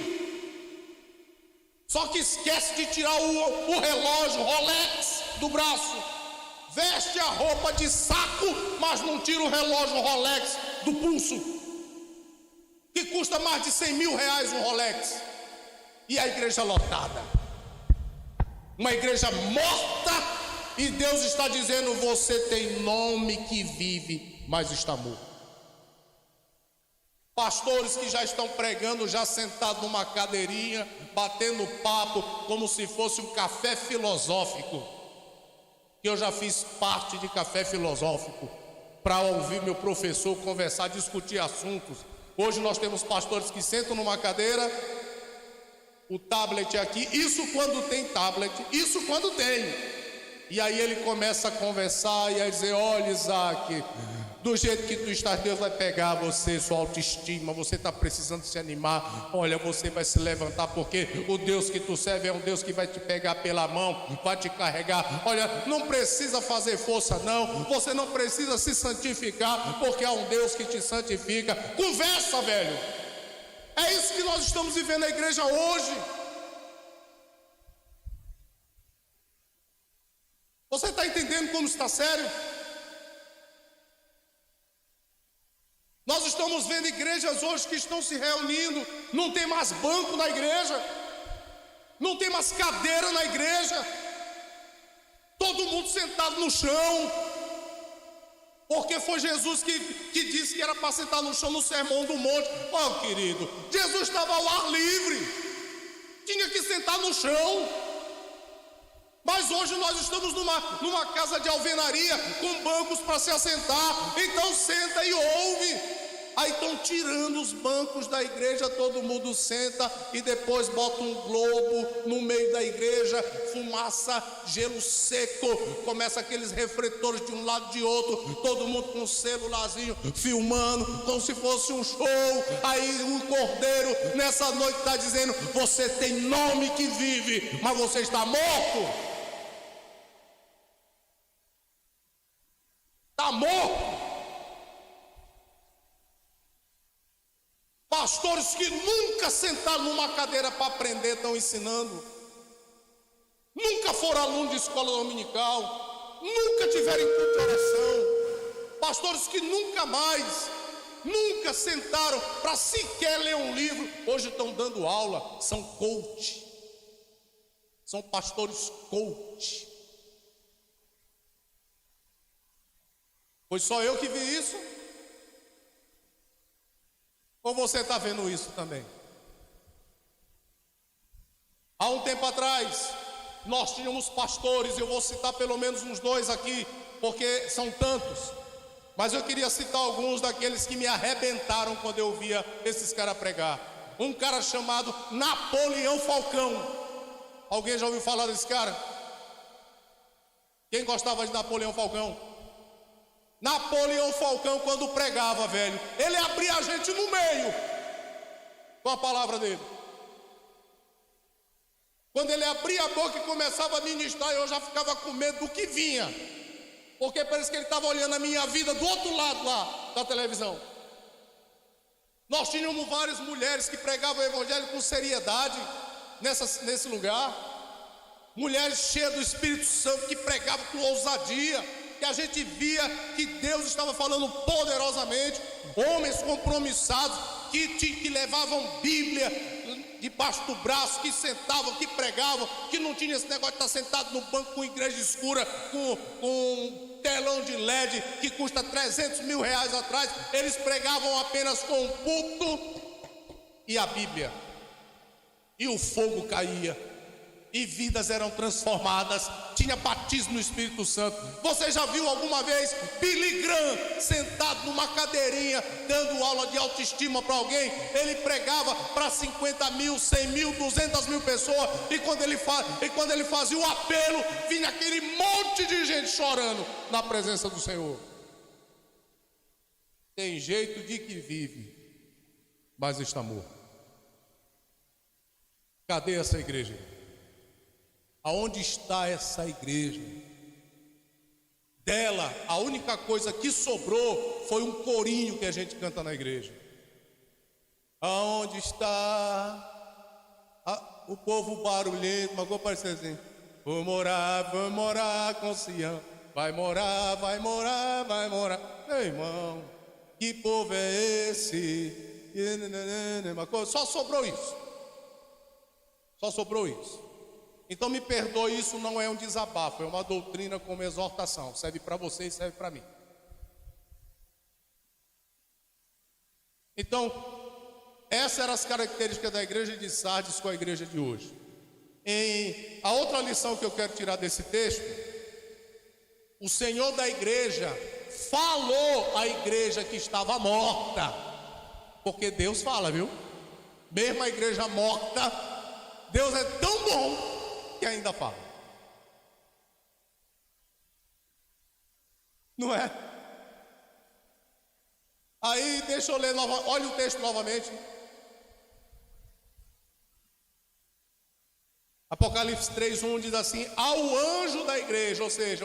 Só que esquece de tirar o relógio Rolex do braço. Veste a roupa de saco, mas não tira o relógio Rolex do pulso, que custa mais de 100 mil reais um Rolex. E a igreja lotada, uma igreja morta, e Deus está dizendo: você tem nome que vive, mas está morto. Pastores que já estão pregando, já sentados numa cadeirinha, batendo papo, como se fosse um café filosófico. Eu já fiz parte de café filosófico, para ouvir meu professor conversar, discutir assuntos. Hoje nós temos pastores que sentam numa cadeira, o tablet aqui, isso quando tem tablet, isso quando tem. E aí ele começa a conversar e a dizer: olha, Isaac, Do jeito que tu estás, Deus vai pegar você, sua autoestima. Você está precisando se animar. Olha, você vai se levantar, porque o Deus que tu serve é um Deus que vai te pegar pela mão, vai te carregar. Olha, não precisa fazer força não. Você não precisa se santificar, porque há um Deus que te santifica. Conversa, velho. É isso que nós estamos vivendo na igreja hoje. Você está entendendo como está sério? Nós estamos vendo igrejas hoje que estão se reunindo, não tem mais banco na igreja, não tem mais cadeira na igreja, todo mundo sentado no chão, porque foi Jesus que disse que era para sentar no chão no sermão do monte. Oh, querido, Jesus estava ao ar livre, tinha que sentar no chão. Mas hoje nós estamos numa casa de alvenaria, com bancos para se assentar. Então senta e ouve. Aí estão tirando os bancos da igreja, todo mundo senta e depois bota um globo no meio da igreja, fumaça, gelo seco, começa aqueles refletores de um lado e de outro, todo mundo com um celularzinho filmando, como se fosse um show. Aí o cordeiro nessa noite está dizendo: você tem nome que vive, mas você está morto. Está morto. Pastores que nunca sentaram numa cadeira para aprender estão ensinando, nunca foram alunos de escola dominical, nunca tiveram culto de oração. Pastores que nunca sentaram para sequer ler um livro, hoje estão dando aula, são coach, são pastores coach. Foi só eu que vi isso? Ou você está vendo isso também? Há um tempo atrás, nós tínhamos pastores, eu vou citar pelo menos uns 2 aqui, porque são tantos, mas eu queria citar alguns daqueles que me arrebentaram quando eu via esses caras pregar. Um cara chamado Napoleão Falcão. Alguém já ouviu falar desse cara? Quem gostava de Napoleão Falcão? Napoleão Falcão, quando pregava, velho, ele abria a gente no meio com a palavra dele. Quando ele abria a boca e começava a ministrar, eu já ficava com medo do que vinha, porque parece que ele estava olhando a minha vida do outro lado lá da televisão. Nós tínhamos várias mulheres que pregavam o evangelho com seriedade nesse lugar, mulheres cheias do Espírito Santo que pregavam com ousadia, que a gente via que Deus estava falando poderosamente. Homens compromissados que levavam Bíblia debaixo do braço, que sentavam, que pregavam, que não tinha esse negócio de estar sentado no banco com igreja escura, com um telão de LED que custa 300 mil reais atrás. Eles pregavam apenas com um púlpito e a Bíblia, e o fogo caía, e vidas eram transformadas, tinha batismo no Espírito Santo. Você já viu alguma vez Billy Graham sentado numa cadeirinha dando aula de autoestima para alguém? Ele pregava para 50 mil, 100 mil, 200 mil pessoas, e quando ele fazia o apelo, vinha aquele monte de gente chorando na presença do Senhor. Tem jeito de que vive, mas está morto. Cadê essa igreja? Aonde está essa igreja? Dela, a única coisa que sobrou foi um corinho que a gente canta na igreja. Aonde está o povo barulhento? Uma coisa parece assim: vou morar com Sião. Vai morar. Meu irmão, que povo é esse? Só sobrou isso. Então me perdoe, isso não é um desabafo, é uma doutrina como exortação. Serve para você e serve para mim. Então, essas eram as características da igreja de Sardes com a igreja de hoje. A outra lição que eu quero tirar desse texto: o Senhor da igreja falou à igreja que estava morta, porque Deus fala, viu? Mesmo a igreja morta, Deus é tão bom que ainda fala. Não é? Aí, deixa eu ler novamente, olha o texto novamente. Apocalipse 3:1 diz assim: ao anjo da igreja, ou seja,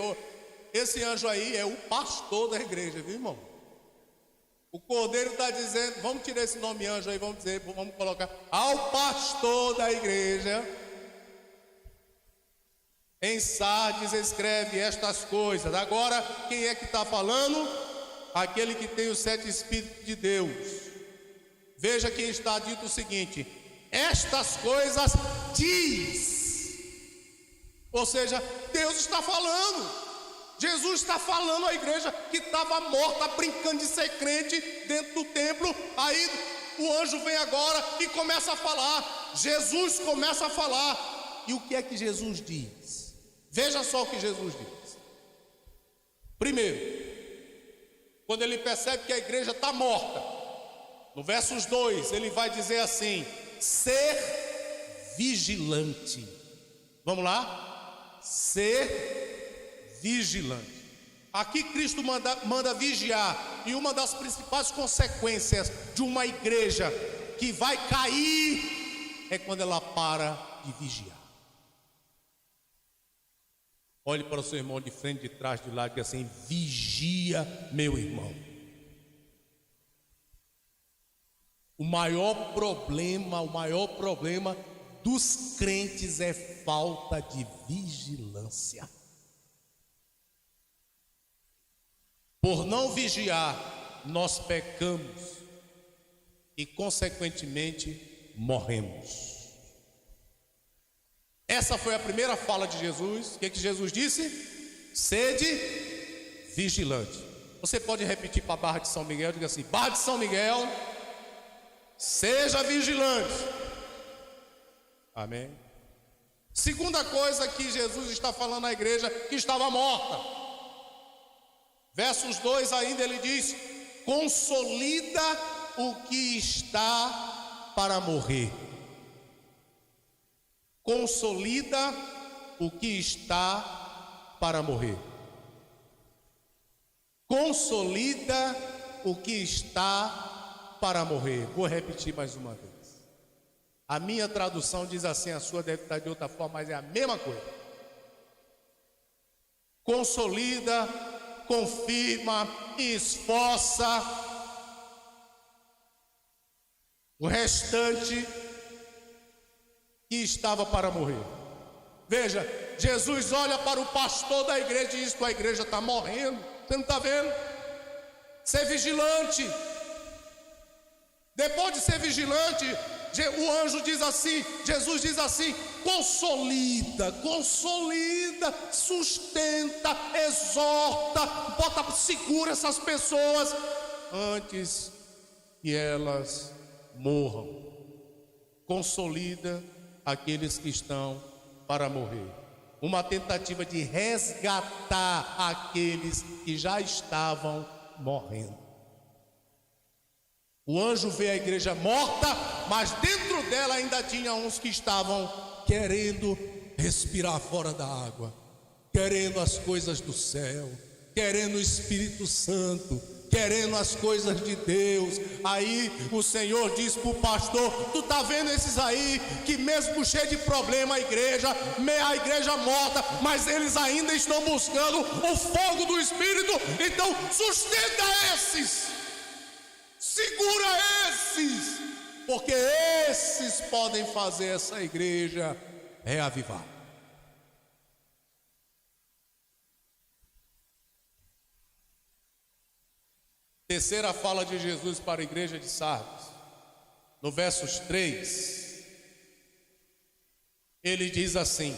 esse anjo aí é o pastor da igreja, viu, irmão? O Cordeiro está dizendo, vamos tirar esse nome anjo aí, vamos colocar, ao pastor da igreja, em Sardes escreve estas coisas. Agora, quem é que está falando? Aquele que tem os 7 Espíritos de Deus. Veja quem está dito o seguinte: estas coisas diz. Ou seja, Deus está falando. Jesus está falando à igreja que estava morta, brincando de ser crente dentro do templo. Aí o anjo vem agora e começa a falar. Jesus começa a falar. E o que é que Jesus diz? Veja só o que Jesus diz. Primeiro, quando ele percebe que a igreja está morta, no versos 2, ele vai dizer assim: ser vigilante. Vamos lá? Ser vigilante. Aqui Cristo manda vigiar. E uma das principais consequências de uma igreja que vai cair é quando ela para de vigiar. Olhe para o seu irmão de frente, de trás, de lado, e diga assim: vigia, meu irmão. O maior problema dos crentes é falta de vigilância. Por não vigiar, nós pecamos e, consequentemente, morremos. Essa foi a primeira fala de Jesus. O que Jesus disse? Sede vigilante. Você pode repetir para a Barra de São Miguel, diga assim: Barra de São Miguel, seja vigilante. Amém. Segunda coisa que Jesus está falando à igreja que estava morta. Versos 2 ainda ele diz: consolida o que está para morrer. Consolida o que está para morrer. Consolida o que está para morrer. Vou repetir mais uma vez. A minha tradução diz assim, a sua deve estar de outra forma, mas é a mesma coisa. Consolida, confirma, esforça. O restante que estava para morrer. Veja, Jesus olha para o pastor da igreja e diz que a igreja está morrendo. Você não está vendo? Ser vigilante. Depois de ser vigilante, o anjo diz assim, Jesus diz assim: consolida, sustenta, exorta, segura essas pessoas antes que elas morram. Consolida aqueles que estão para morrer. Uma tentativa de resgatar aqueles que já estavam morrendo. O anjo vê a igreja morta, mas dentro dela ainda tinha uns que estavam querendo respirar fora da água, querendo as coisas do céu, querendo o Espírito Santo, querendo as coisas de Deus. Aí o Senhor diz para o pastor: tu está vendo esses aí que mesmo cheio de problema, a igreja morta, mas eles ainda estão buscando o fogo do Espírito. Então sustenta esses, segura esses, porque esses podem fazer essa igreja reavivar. Terceira fala de Jesus para a igreja de Sardes, no versos 3, ele diz assim: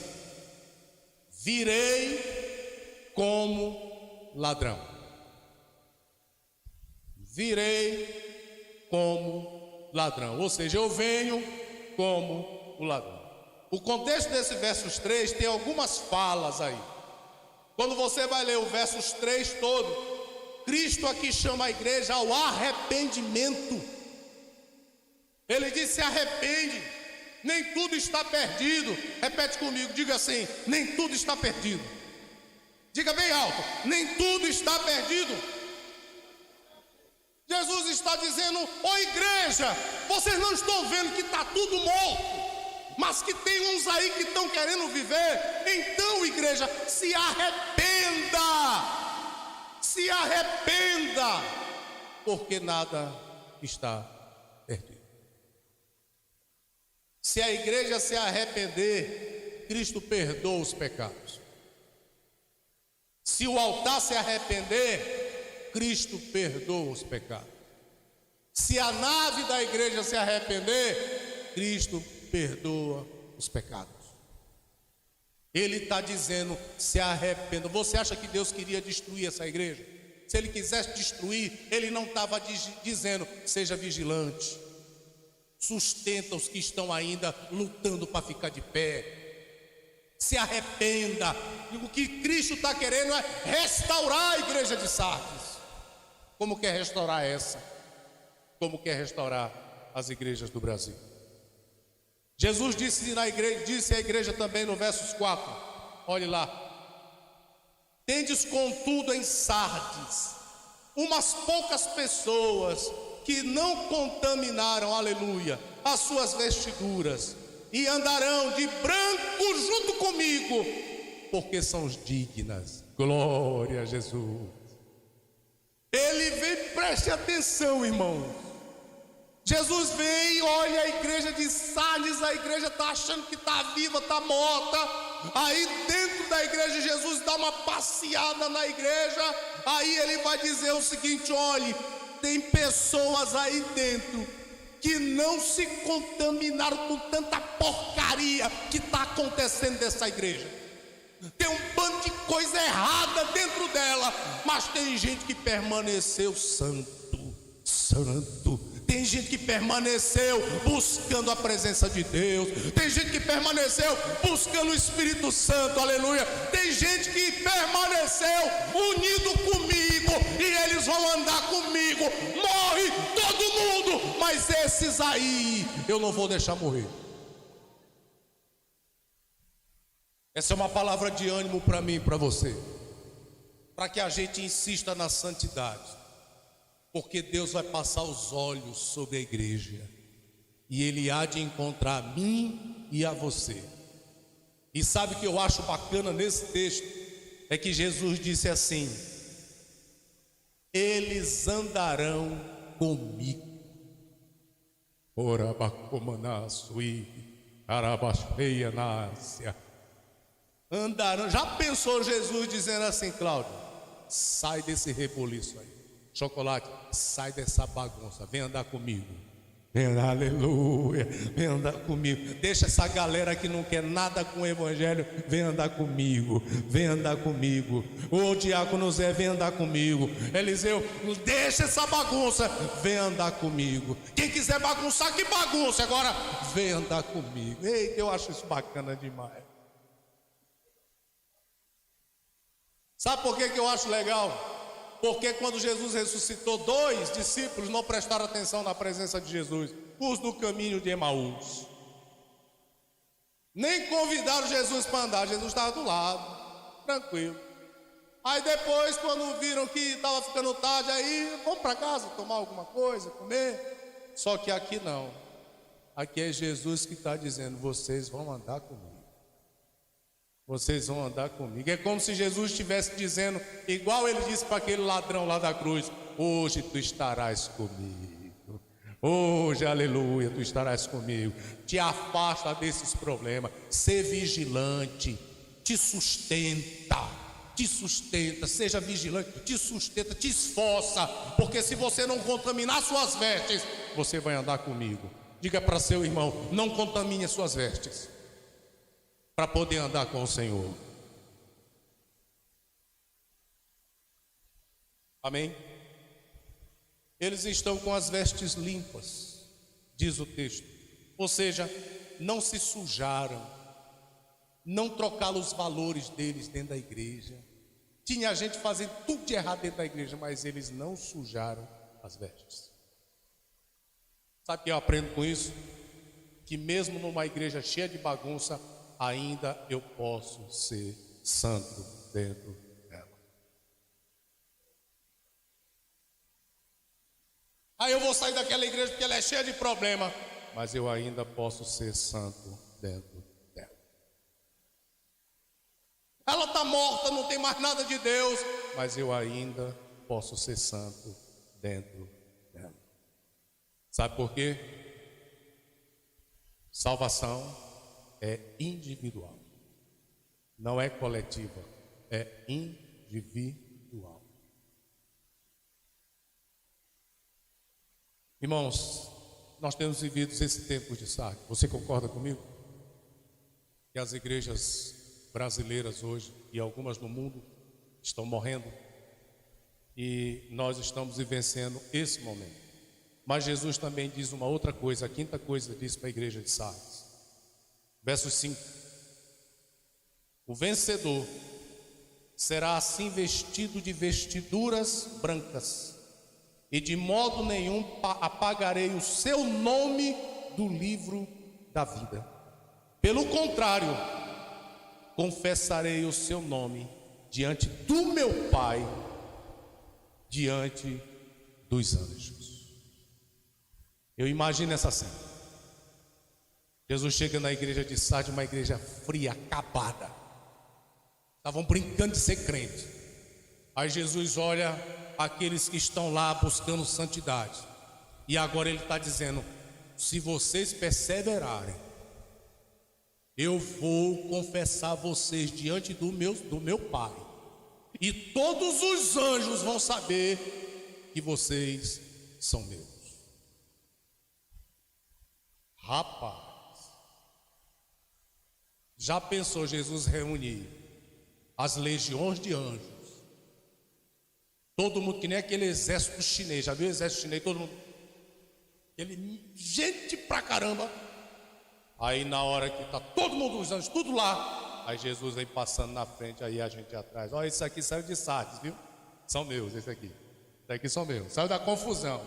virei como ladrão. Virei como ladrão, ou seja, eu venho como o ladrão. O contexto desse versos 3 tem algumas falas aí. Quando você vai ler o versos 3 todo, Cristo aqui chama a igreja ao arrependimento. Ele diz: se arrepende, nem tudo está perdido. Repete comigo, diga assim: nem tudo está perdido. Diga bem alto: nem tudo está perdido. Jesus está dizendo: ô igreja, vocês não estão vendo que está tudo morto, mas que tem uns aí que estão querendo viver? Então, igreja, se arrependa, porque nada está perdido. Se a igreja se arrepender, Cristo perdoa os pecados. Se o altar se arrepender, Cristo perdoa os pecados. Se a nave da igreja se arrepender, Cristo perdoa os pecados. Ele está dizendo: se arrependa. Você acha que Deus queria destruir essa igreja? Se Ele quisesse destruir, Ele não estava dizendo: seja vigilante, sustenta os que estão ainda lutando para ficar de pé. Se arrependa. E o que Cristo está querendo é restaurar a igreja de Sardes. Como quer restaurar essa? Como quer restaurar as igrejas do Brasil? Jesus disse à igreja também no versos 4, olhe lá: tendes contudo em Sardes umas poucas pessoas que não contaminaram, aleluia, as suas vestiduras, e andarão de branco junto comigo, porque são dignas. Glória a Jesus. Ele vem, preste atenção, irmão. Jesus vem, olha a igreja de Sardes, a igreja está achando que está viva, está morta. Aí dentro da igreja, Jesus dá uma passeada na igreja. Aí ele vai dizer o seguinte: olhe, tem pessoas aí dentro que não se contaminaram com tanta porcaria que está acontecendo nessa igreja. Tem um bando de coisa errada dentro dela, mas tem gente que permaneceu santo. Tem gente que permaneceu buscando a presença de Deus. Tem gente que permaneceu buscando o Espírito Santo, aleluia. Tem gente que permaneceu unido comigo, e eles vão andar comigo. Morre todo mundo, mas esses aí eu não vou deixar morrer. Essa é uma palavra de ânimo para mim e para você, para que a gente insista na santidade. Porque Deus vai passar os olhos sobre a igreja, e Ele há de encontrar a mim e a você. E sabe o que eu acho bacana nesse texto? É que Jesus disse assim: eles andarão comigo. Andarão. Já pensou Jesus dizendo assim: Cláudio, sai desse reboliço aí, Chocolate, sai dessa bagunça, vem andar comigo. Vem andar, aleluia, vem andar comigo. Deixa essa galera que não quer nada com o evangelho, vem andar comigo, vem andar comigo. Ô diácono Zé, vem andar comigo. Eliseu, deixa essa bagunça, vem andar comigo. Quem quiser bagunçar, que bagunça, agora vem andar comigo. Eita, eu acho isso bacana demais. Sabe por que eu acho legal? Porque quando Jesus ressuscitou, 2 discípulos não prestaram atenção na presença de Jesus, os do caminho de Emaús. Nem convidaram Jesus para andar, Jesus estava do lado, tranquilo. Aí depois, quando viram que estava ficando tarde, aí vamos para casa tomar alguma coisa, comer. Só que aqui não. Aqui é Jesus que está dizendo: vocês vão andar comigo. Vocês vão andar comigo. É como se Jesus estivesse dizendo, igual ele disse para aquele ladrão lá da cruz: hoje tu estarás comigo. Hoje, aleluia, tu estarás comigo. Te afasta desses problemas. Ser vigilante. Te sustenta. Seja vigilante. Te sustenta, te esforça. Porque se você não contaminar suas vestes, você vai andar comigo. Diga para seu irmão: não contamine as suas vestes, para poder andar com o Senhor. Amém? Eles estão com as vestes limpas, diz o texto. Ou seja, não se sujaram, não trocaram os valores deles dentro da igreja. Tinha gente fazendo tudo de errado dentro da igreja, mas eles não sujaram as vestes. Sabe o que eu aprendo com isso? Que mesmo numa igreja cheia de bagunça, ainda eu posso ser santo dentro dela. Aí eu vou sair daquela igreja porque ela é cheia de problema, mas eu ainda posso ser santo dentro dela. Ela está morta, não tem mais nada de Deus, mas eu ainda posso ser santo dentro dela. Sabe por quê? Salvação é individual, não é coletiva, é individual. Irmãos, nós temos vivido esse tempo de Sardes. Você concorda comigo? Que as igrejas brasileiras hoje e algumas no mundo estão morrendo e nós estamos vivenciando esse momento. Mas Jesus também diz uma outra coisa, a quinta coisa diz para a igreja de Sardes. Verso 5. O vencedor será assim vestido de vestiduras brancas, e de modo nenhum apagarei o seu nome do livro da vida. Pelo contrário, confessarei o seu nome diante do meu Pai, diante dos anjos. Eu imagino essa cena. Jesus chega na igreja de Sardes, uma igreja fria, acabada. Estavam brincando de ser crente. Aí Jesus olha aqueles que estão lá buscando santidade. E agora ele está dizendo: se vocês perseverarem, eu vou confessar vocês diante do meu Pai. E todos os anjos vão saber que vocês são meus. Rapaz, já pensou Jesus reunir as legiões de anjos? Todo mundo, que nem aquele exército chinês. Já viu o exército chinês? Todo mundo, gente pra caramba. Aí na hora que está todo mundo, os anjos, tudo lá, aí Jesus vem passando na frente, aí a gente atrás. Olha, isso aqui saiu de Sardes, viu? São meus, esse aqui. Esse aqui são meus. Saiu da confusão,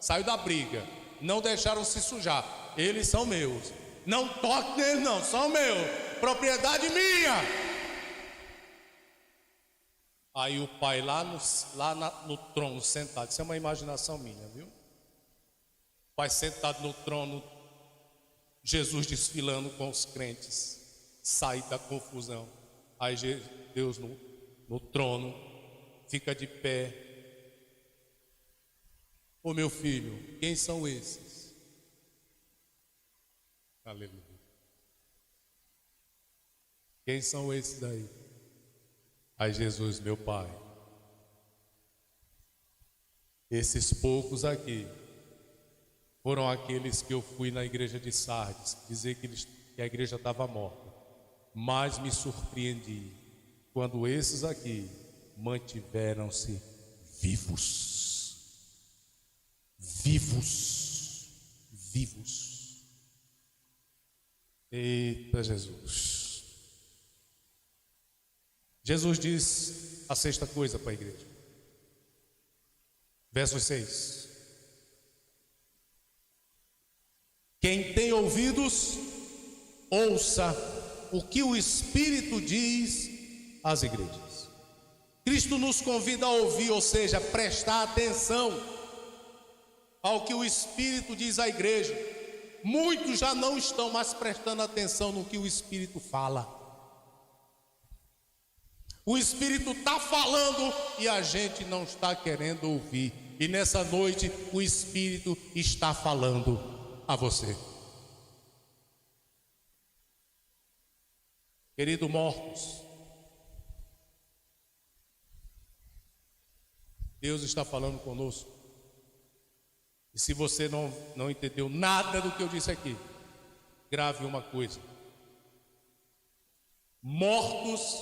saiu da briga, não deixaram se sujar. Eles são meus. Não toque neles não, são meus. Propriedade minha. Aí o Pai lá no trono sentado. Isso é uma imaginação minha, viu? O Pai sentado no trono, Jesus desfilando com os crentes, sai da confusão. Aí Deus no trono fica de pé. Ô meu filho, quem são esses? Aleluia. Quem são esses aí? Aí Jesus, meu Pai, esses poucos aqui foram aqueles que eu fui na igreja de Sardes dizer que a igreja estava morta, mas me surpreendi quando esses aqui mantiveram-se vivos. Eita Jesus. Jesus diz a sexta coisa para a igreja. Verso 6. Quem tem ouvidos, ouça o que o Espírito diz às igrejas. Cristo nos convida a ouvir, ou seja, prestar atenção ao que o Espírito diz à igreja. Muitos já não estão mais prestando atenção no que o Espírito fala. O Espírito está falando e a gente não está querendo ouvir. E nessa noite o Espírito está falando a você. Querido mortos, Deus está falando conosco. E se você não entendeu nada do que eu disse aqui, grave uma coisa: mortos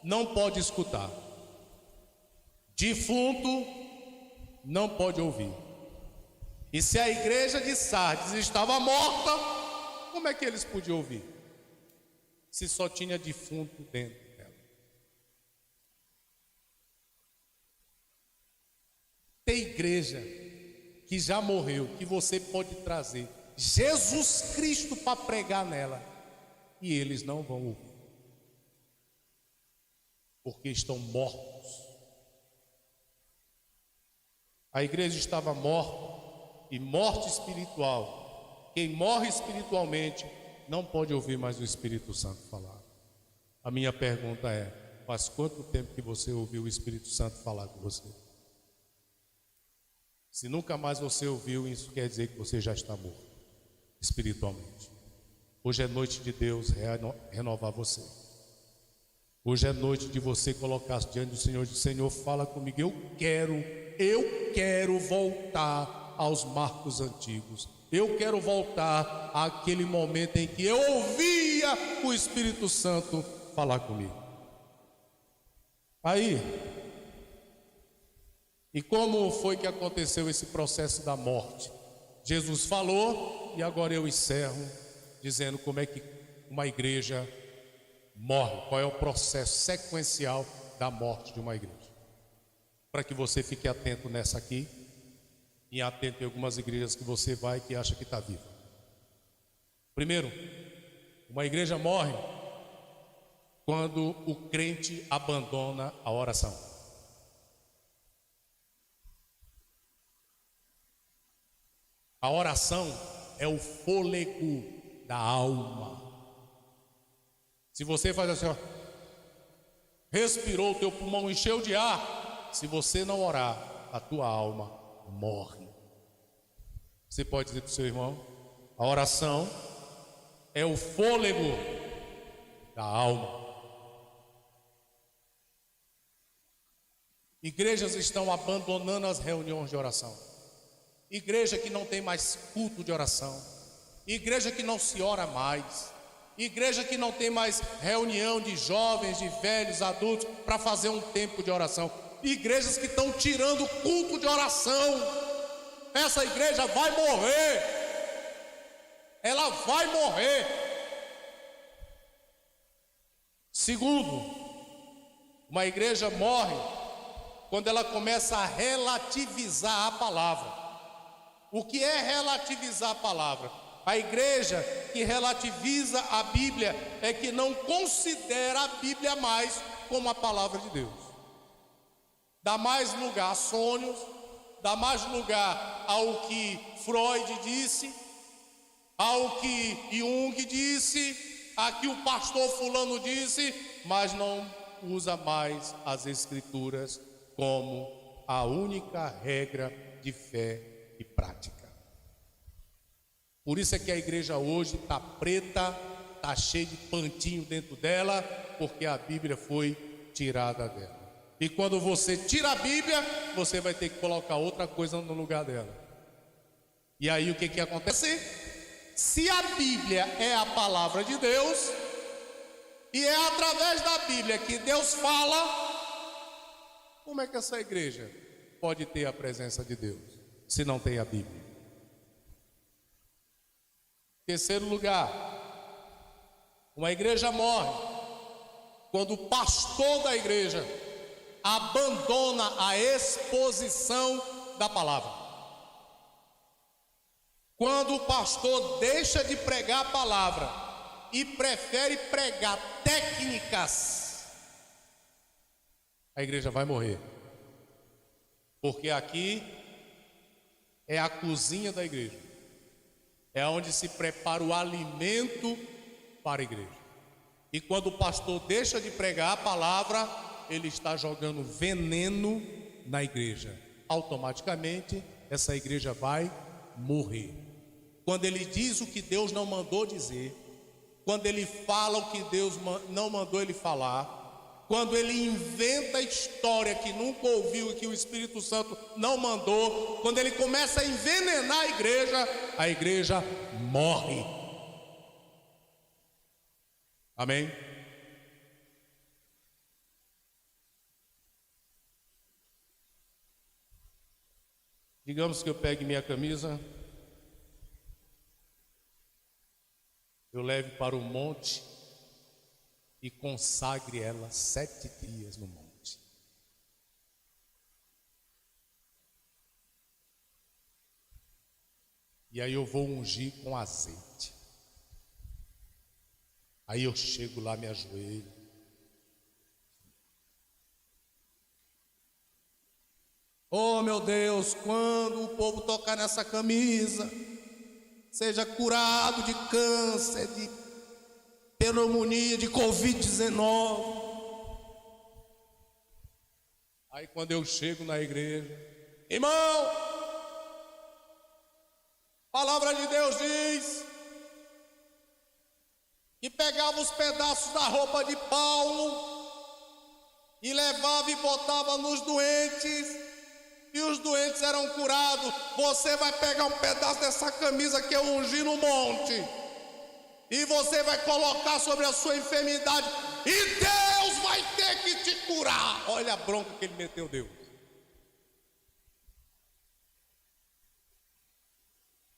não pode escutar, defunto não pode ouvir. E se a igreja de Sardes estava morta, como é que eles podiam ouvir? Se só tinha defunto dentro dela. Tem igreja que já morreu, que você pode trazer Jesus Cristo para pregar nela, e eles não vão ouvir, porque estão mortos. A igreja estava morta e morte espiritual. Quem morre espiritualmente não pode ouvir mais o Espírito Santo falar. A minha pergunta é: faz quanto tempo que você ouviu o Espírito Santo falar com você? Se nunca mais você ouviu, isso quer dizer que você já está morto espiritualmente. Hoje é noite de Deus renovar você. Hoje é noite de você colocar-se diante do Senhor e dizer: Senhor, fala comigo, eu quero voltar aos marcos antigos. Eu quero voltar àquele momento em que eu ouvia o Espírito Santo falar comigo. Aí, e como foi que aconteceu esse processo da morte? Jesus falou, e agora eu encerro dizendo como é que uma igreja morre, qual é o processo sequencial da morte de uma igreja. Para que você fique atento nessa aqui, e atento em algumas igrejas que você vai que acha que está viva. Primeiro, uma igreja morre quando o crente abandona a oração. A oração é o fôlego da alma. Se você faz assim, ó, respirou, o teu pulmão encheu de ar, se você não orar, a tua alma morre. Você pode dizer para o seu irmão: a oração é o fôlego da alma. Igrejas estão abandonando as reuniões de oração. Igreja que não tem mais culto de oração. Igreja que não se ora mais. Igreja que não tem mais reunião de jovens, de velhos, adultos para fazer um tempo de oração. Igrejas que estão tirando o culto de oração. Essa igreja vai morrer. Ela vai morrer. Segundo, uma igreja morre quando ela começa a relativizar a palavra. O que é relativizar a palavra? A igreja que relativiza a Bíblia é que não considera a Bíblia mais como a palavra de Deus. Dá mais lugar a sonhos, dá mais lugar ao que Freud disse, ao que Jung disse, a que o pastor fulano disse, mas não usa mais as Escrituras como a única regra de fé e prática. Por isso é que a igreja hoje está preta, está cheia de pantinho dentro dela, porque a Bíblia foi tirada dela. E quando você tira a Bíblia, você vai ter que colocar outra coisa no lugar dela. E aí o que acontece? Se a Bíblia é a palavra de Deus, e é através da Bíblia que Deus fala, como é que essa igreja pode ter a presença de Deus se não tem a Bíblia? Terceiro lugar, uma igreja morre quando o pastor da igreja abandona a exposição da palavra. Quando o pastor deixa de pregar a palavra e prefere pregar técnicas, a igreja vai morrer. Porque aqui é a cozinha da igreja. É onde se prepara o alimento para a igreja. E quando o pastor deixa de pregar a palavra, ele está jogando veneno na igreja. Automaticamente, essa igreja vai morrer. Quando ele diz o que Deus não mandou dizer, quando ele fala o que Deus não mandou ele falar, quando ele inventa história que nunca ouviu e que o Espírito Santo não mandou, quando ele começa a envenenar a igreja morre. Amém? Digamos que eu pegue minha camisa, eu leve para o monte e consagre ela 7 dias no monte. E aí eu vou ungir com azeite. Aí eu chego lá, me ajoelho. Oh meu Deus, quando o povo tocar nessa camisa, seja curado de câncer, de pneumonia, de Covid-19. Aí quando eu chego na igreja, irmão, a palavra de Deus diz que pegava os pedaços da roupa de Paulo e levava e botava nos doentes, e os doentes eram curados. Você vai pegar um pedaço dessa camisa que eu ungi no monte, e você vai colocar sobre a sua enfermidade, e Deus vai ter que te curar. Olha a bronca que ele meteu Deus.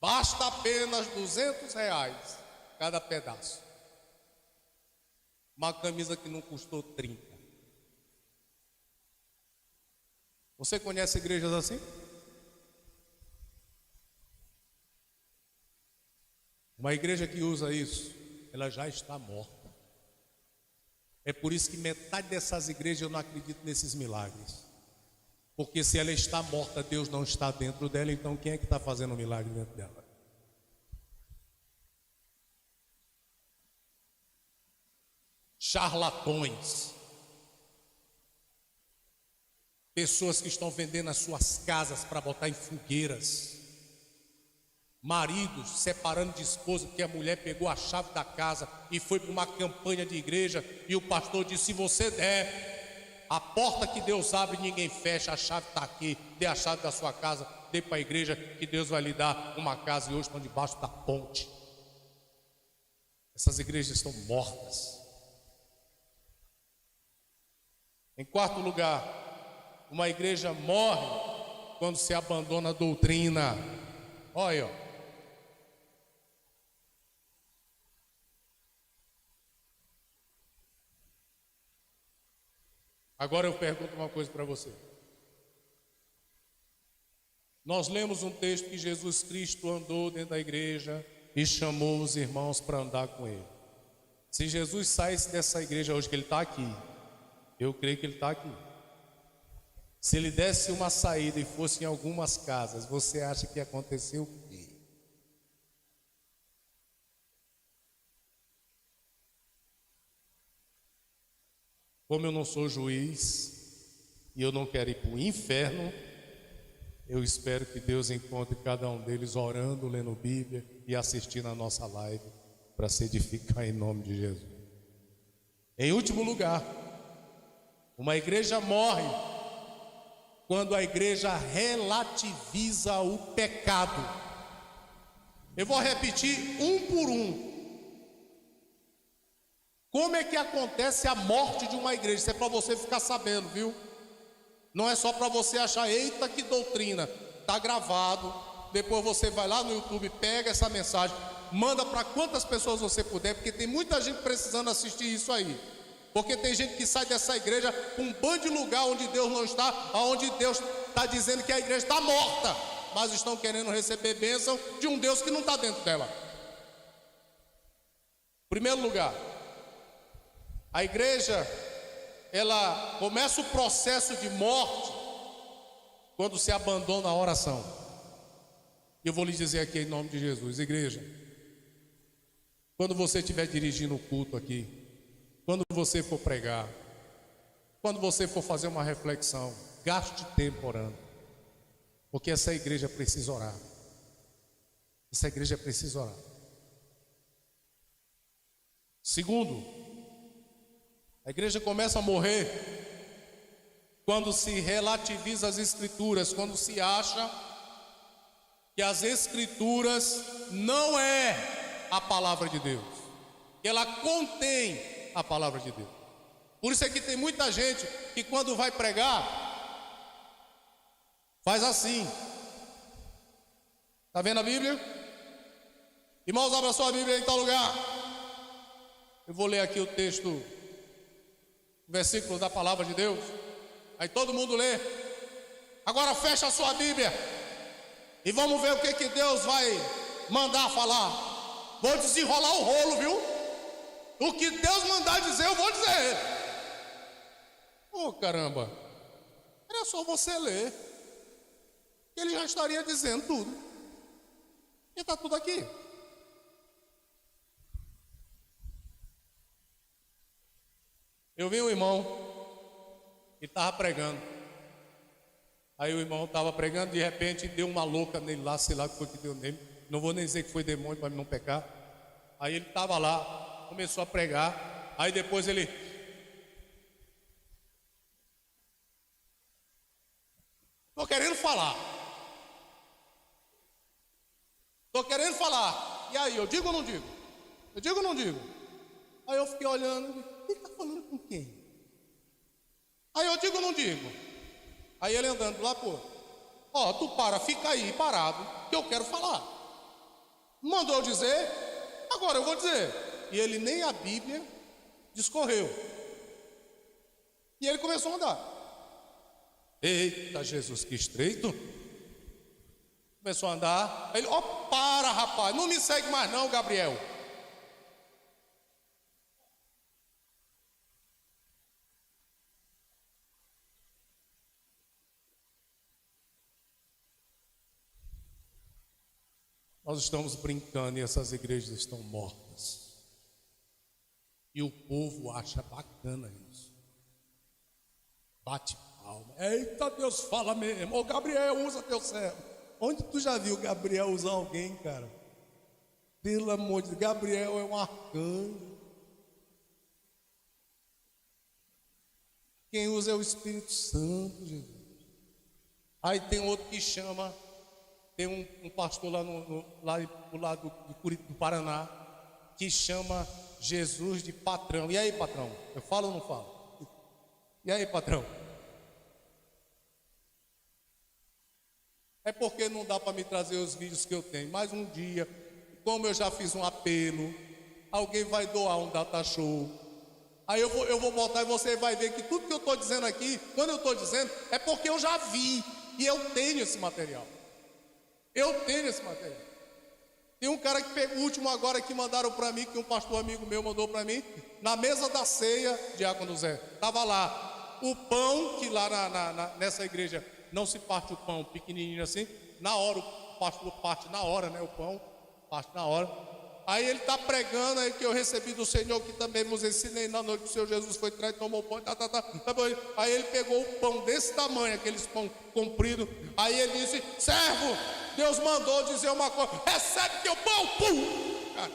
Basta apenas R$200 cada pedaço. Uma camisa que não custou 30. Você conhece igrejas assim? Uma igreja que usa isso, ela já está morta. É por isso que metade dessas igrejas eu não acredito nesses milagres. Porque se ela está morta, Deus não está dentro dela, então quem é que está fazendo o milagre dentro dela? Charlatões. Pessoas que estão vendendo as suas casas para botar em fogueiras. Maridos separando de esposa porque a mulher pegou a chave da casa e foi para uma campanha de igreja, e o pastor disse: se você der, a porta que Deus abre ninguém fecha, a chave está aqui, dê a chave da sua casa, dê para a igreja que Deus vai lhe dar uma casa, e hoje estão debaixo da ponte. Essas igrejas estão mortas. Em quarto lugar, uma igreja morre quando se abandona a doutrina. Olha, ó. Agora eu pergunto uma coisa para você. Nós lemos um texto que Jesus Cristo andou dentro da igreja e chamou os irmãos para andar com ele. Se Jesus saísse dessa igreja hoje, que ele está aqui, eu creio que ele está aqui. Se ele desse uma saída e fosse em algumas casas, você acha que aconteceu o quê? Como eu não sou juiz e eu não quero ir para o inferno, eu espero que Deus encontre cada um deles orando, lendo Bíblia e assistindo a nossa live para se edificar em nome de Jesus. Em último lugar, uma igreja morre quando a igreja relativiza o pecado. Eu vou repetir um por um. Como é que acontece a morte de uma igreja? Isso é para você ficar sabendo, viu? Não é só para você achar, eita, que doutrina. Está gravado. Depois você vai lá no YouTube, pega essa mensagem, manda para quantas pessoas você puder, porque tem muita gente precisando assistir isso aí. Porque tem gente que sai dessa igreja com um bando de lugar onde Deus não está, onde Deus está dizendo que a igreja está morta, mas estão querendo receber bênção de um Deus que não está dentro dela. Primeiro lugar, a igreja, ela começa o processo de morte quando se abandona a oração. Eu vou lhe dizer aqui em nome de Jesus, igreja, quando você estiver dirigindo o culto aqui, quando você for pregar, quando você for fazer uma reflexão, gaste tempo orando, porque essa igreja precisa orar. Essa igreja precisa orar. Segundo, a igreja começa a morrer quando se relativiza as escrituras, quando se acha que as escrituras não é a palavra de Deus, que ela contém a palavra de Deus. Por isso é que tem muita gente que quando vai pregar faz assim. Está vendo a Bíblia? Irmãos, abra sua Bíblia em tal lugar. Eu vou ler aqui o texto, o versículo da palavra de Deus. Aí todo mundo lê. Agora fecha a sua Bíblia e vamos ver o que Deus vai mandar falar. Vou desenrolar o rolo, viu? O que Deus mandar dizer, eu vou dizer. Oh, caramba. Era só você ler. ele já estaria dizendo tudo. E está tudo aqui. Eu vi um irmão que estava pregando. Aí o irmão estava pregando, de repente deu uma louca nele lá, sei lá o que foi que deu nele. Não vou nem dizer que foi demônio para não pecar. Aí ele estava lá, começou a pregar. Aí depois ele... Estou querendo falar. Estou querendo falar. E aí, eu digo ou não digo? Eu digo ou não digo? Aí eu fiquei olhando. Ele está falando com quem? Aí eu digo ou não digo? Aí ele andando lá, pô. Ó, tu fica aí parado, que eu quero falar. Mandou eu dizer, agora eu vou dizer. E ele nem a Bíblia discorreu. E ele começou a andar. Eita, Jesus, que estreito. Começou a andar. Ele, ó, para, rapaz, não me segue mais não, Gabriel. Nós estamos brincando e essas igrejas estão mortas. E o povo acha bacana isso. Bate palma. Eita, Deus fala mesmo. Ô Gabriel, usa teu servo. Onde tu já viu Gabriel usar alguém, cara? Pelo amor de Deus, Gabriel é um arcanjo. Quem usa é o Espírito Santo, Jesus. Aí tem outro que chama... Tem um pastor lá do lado do Paraná, que chama Jesus de patrão. E aí, patrão? Eu falo ou não falo? E aí, patrão? É porque não dá para me trazer os vídeos que eu tenho. Mas um dia, como eu já fiz um apelo, alguém vai doar um data show. Aí eu vou botar e você vai ver que tudo que eu estou dizendo aqui, quando eu estou dizendo, é porque eu já vi. E eu tenho esse material. Eu tenho esse material. Tem um cara que pegou o último agora que mandaram para mim, que um pastor amigo meu mandou para mim, na mesa da ceia, Diácono Zé, estava lá o pão, que lá nessa igreja não se parte o pão pequenininho assim, na hora o pastor parte na hora, né, o pão parte na hora. Aí ele está pregando aí que eu recebi do Senhor, que também vos ensinei na noite que o Senhor Jesus foi traído, tomou o pão, Aí ele pegou o pão desse tamanho, aqueles pão comprido. Aí ele disse: servo, Deus mandou dizer uma coisa, recebe teu pão, pum! Cara.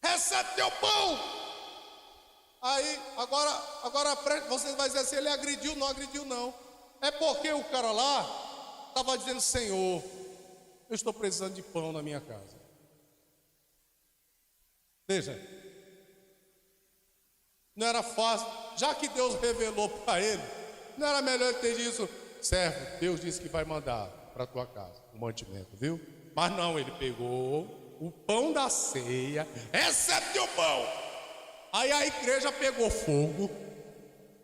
Recebe teu pão! Aí, agora você vai dizer assim, ele agrediu, não agrediu não. É porque o cara lá estava dizendo: Senhor, eu estou precisando de pão na minha casa. Veja, não era fácil, já que Deus revelou para ele, não era melhor ele ter dito: servo, Deus disse que vai mandar para a tua casa o mantimento, viu? Mas não, ele pegou o pão da ceia, recebe teu pão. Aí a igreja pegou fogo.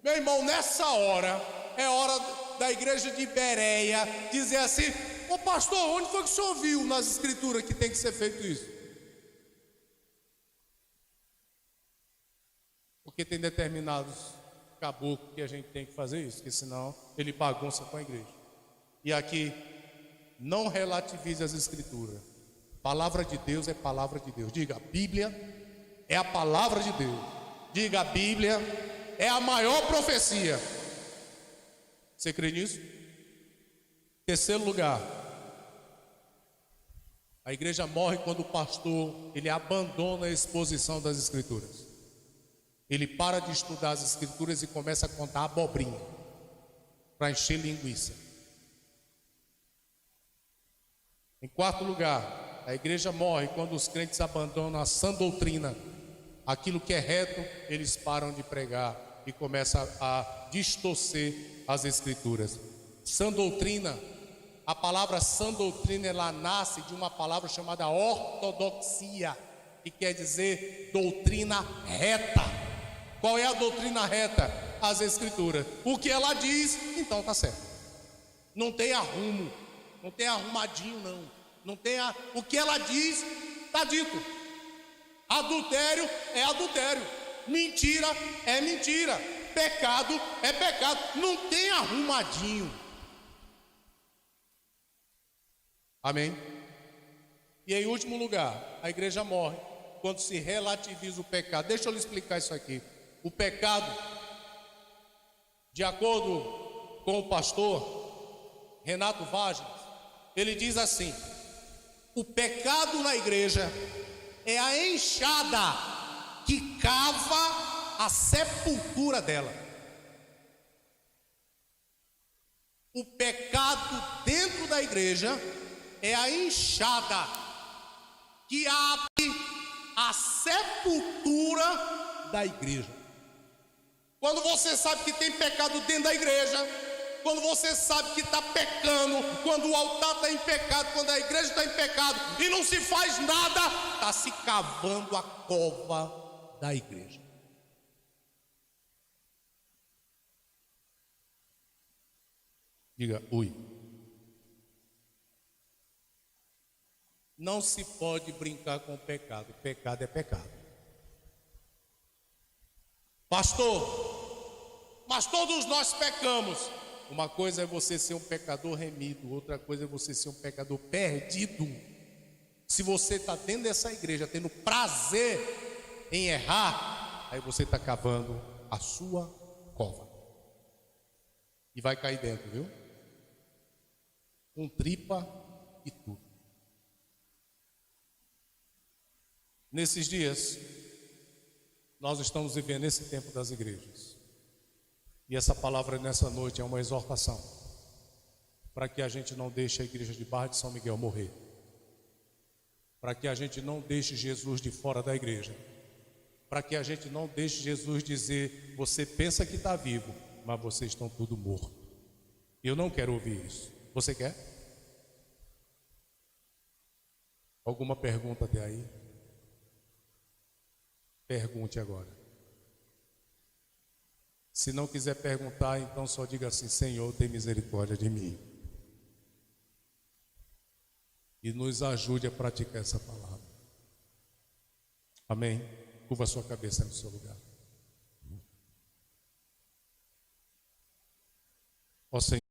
Meu irmão, nessa hora, é hora da igreja de Bereia dizer assim: ô pastor, onde foi que o senhor viu nas escrituras que tem que ser feito isso? Porque tem determinados caboclos que a gente tem que fazer isso, porque senão ele bagunça com a igreja. E aqui, não relativize as escrituras. Palavra de Deus é palavra de Deus. Diga: a Bíblia é a palavra de Deus. Diga: a Bíblia é a maior profecia. Você crê nisso? Terceiro lugar, a igreja morre quando o pastor ele abandona a exposição das escrituras. Ele para de estudar as escrituras e começa a contar abobrinha para encher linguiça. Em quarto lugar, a igreja morre quando os crentes abandonam a sã doutrina. Aquilo que é reto, eles param de pregar e começam a distorcer as escrituras. Sã doutrina, a palavra sã doutrina, ela nasce de uma palavra chamada ortodoxia, que quer dizer doutrina reta. Qual é a doutrina reta? As escrituras. O que ela diz, então está certo. Não tem arrumo, não tem arrumadinho não. Não tem o que ela diz, está dito. Adultério é adultério. Mentira é mentira. Pecado é pecado. Não tem arrumadinho. Amém? E em último lugar, a igreja morre quando se relativiza o pecado. Deixa eu lhe explicar isso aqui. O pecado, de acordo com o pastor Renato Vagens, ele diz assim: o pecado na igreja é a enxada que cava a sepultura dela. O pecado dentro da igreja é a enxada que abre a sepultura da igreja. Quando você sabe que tem pecado dentro da igreja, quando você sabe que está pecando, quando o altar está em pecado, quando a igreja está em pecado e não se faz nada, está se cavando a cova da igreja. Diga oi. Não se pode brincar com o pecado. Pecado é pecado. Pastor, mas todos nós pecamos. Uma coisa é você ser um pecador remido, outra coisa é você ser um pecador perdido. Se você está dentro dessa igreja tendo prazer em errar, aí você está cavando a sua cova e vai cair dentro, viu? Com tripa e tudo. Nesses dias, nós estamos vivendo esse tempo das igrejas. E essa palavra nessa noite é uma exortação para que a gente não deixe a igreja de Barra de São Miguel morrer, para que a gente não deixe Jesus de fora da igreja, para que a gente não deixe Jesus dizer: você pensa que está vivo, mas vocês estão tudo morto. Eu não quero ouvir isso. Você quer? Alguma pergunta até aí? Pergunte agora. Se não quiser perguntar, então só diga assim: Senhor, tem misericórdia de mim. E nos ajude a praticar essa palavra. Amém? Curva a sua cabeça no seu lugar. Ó Senhor.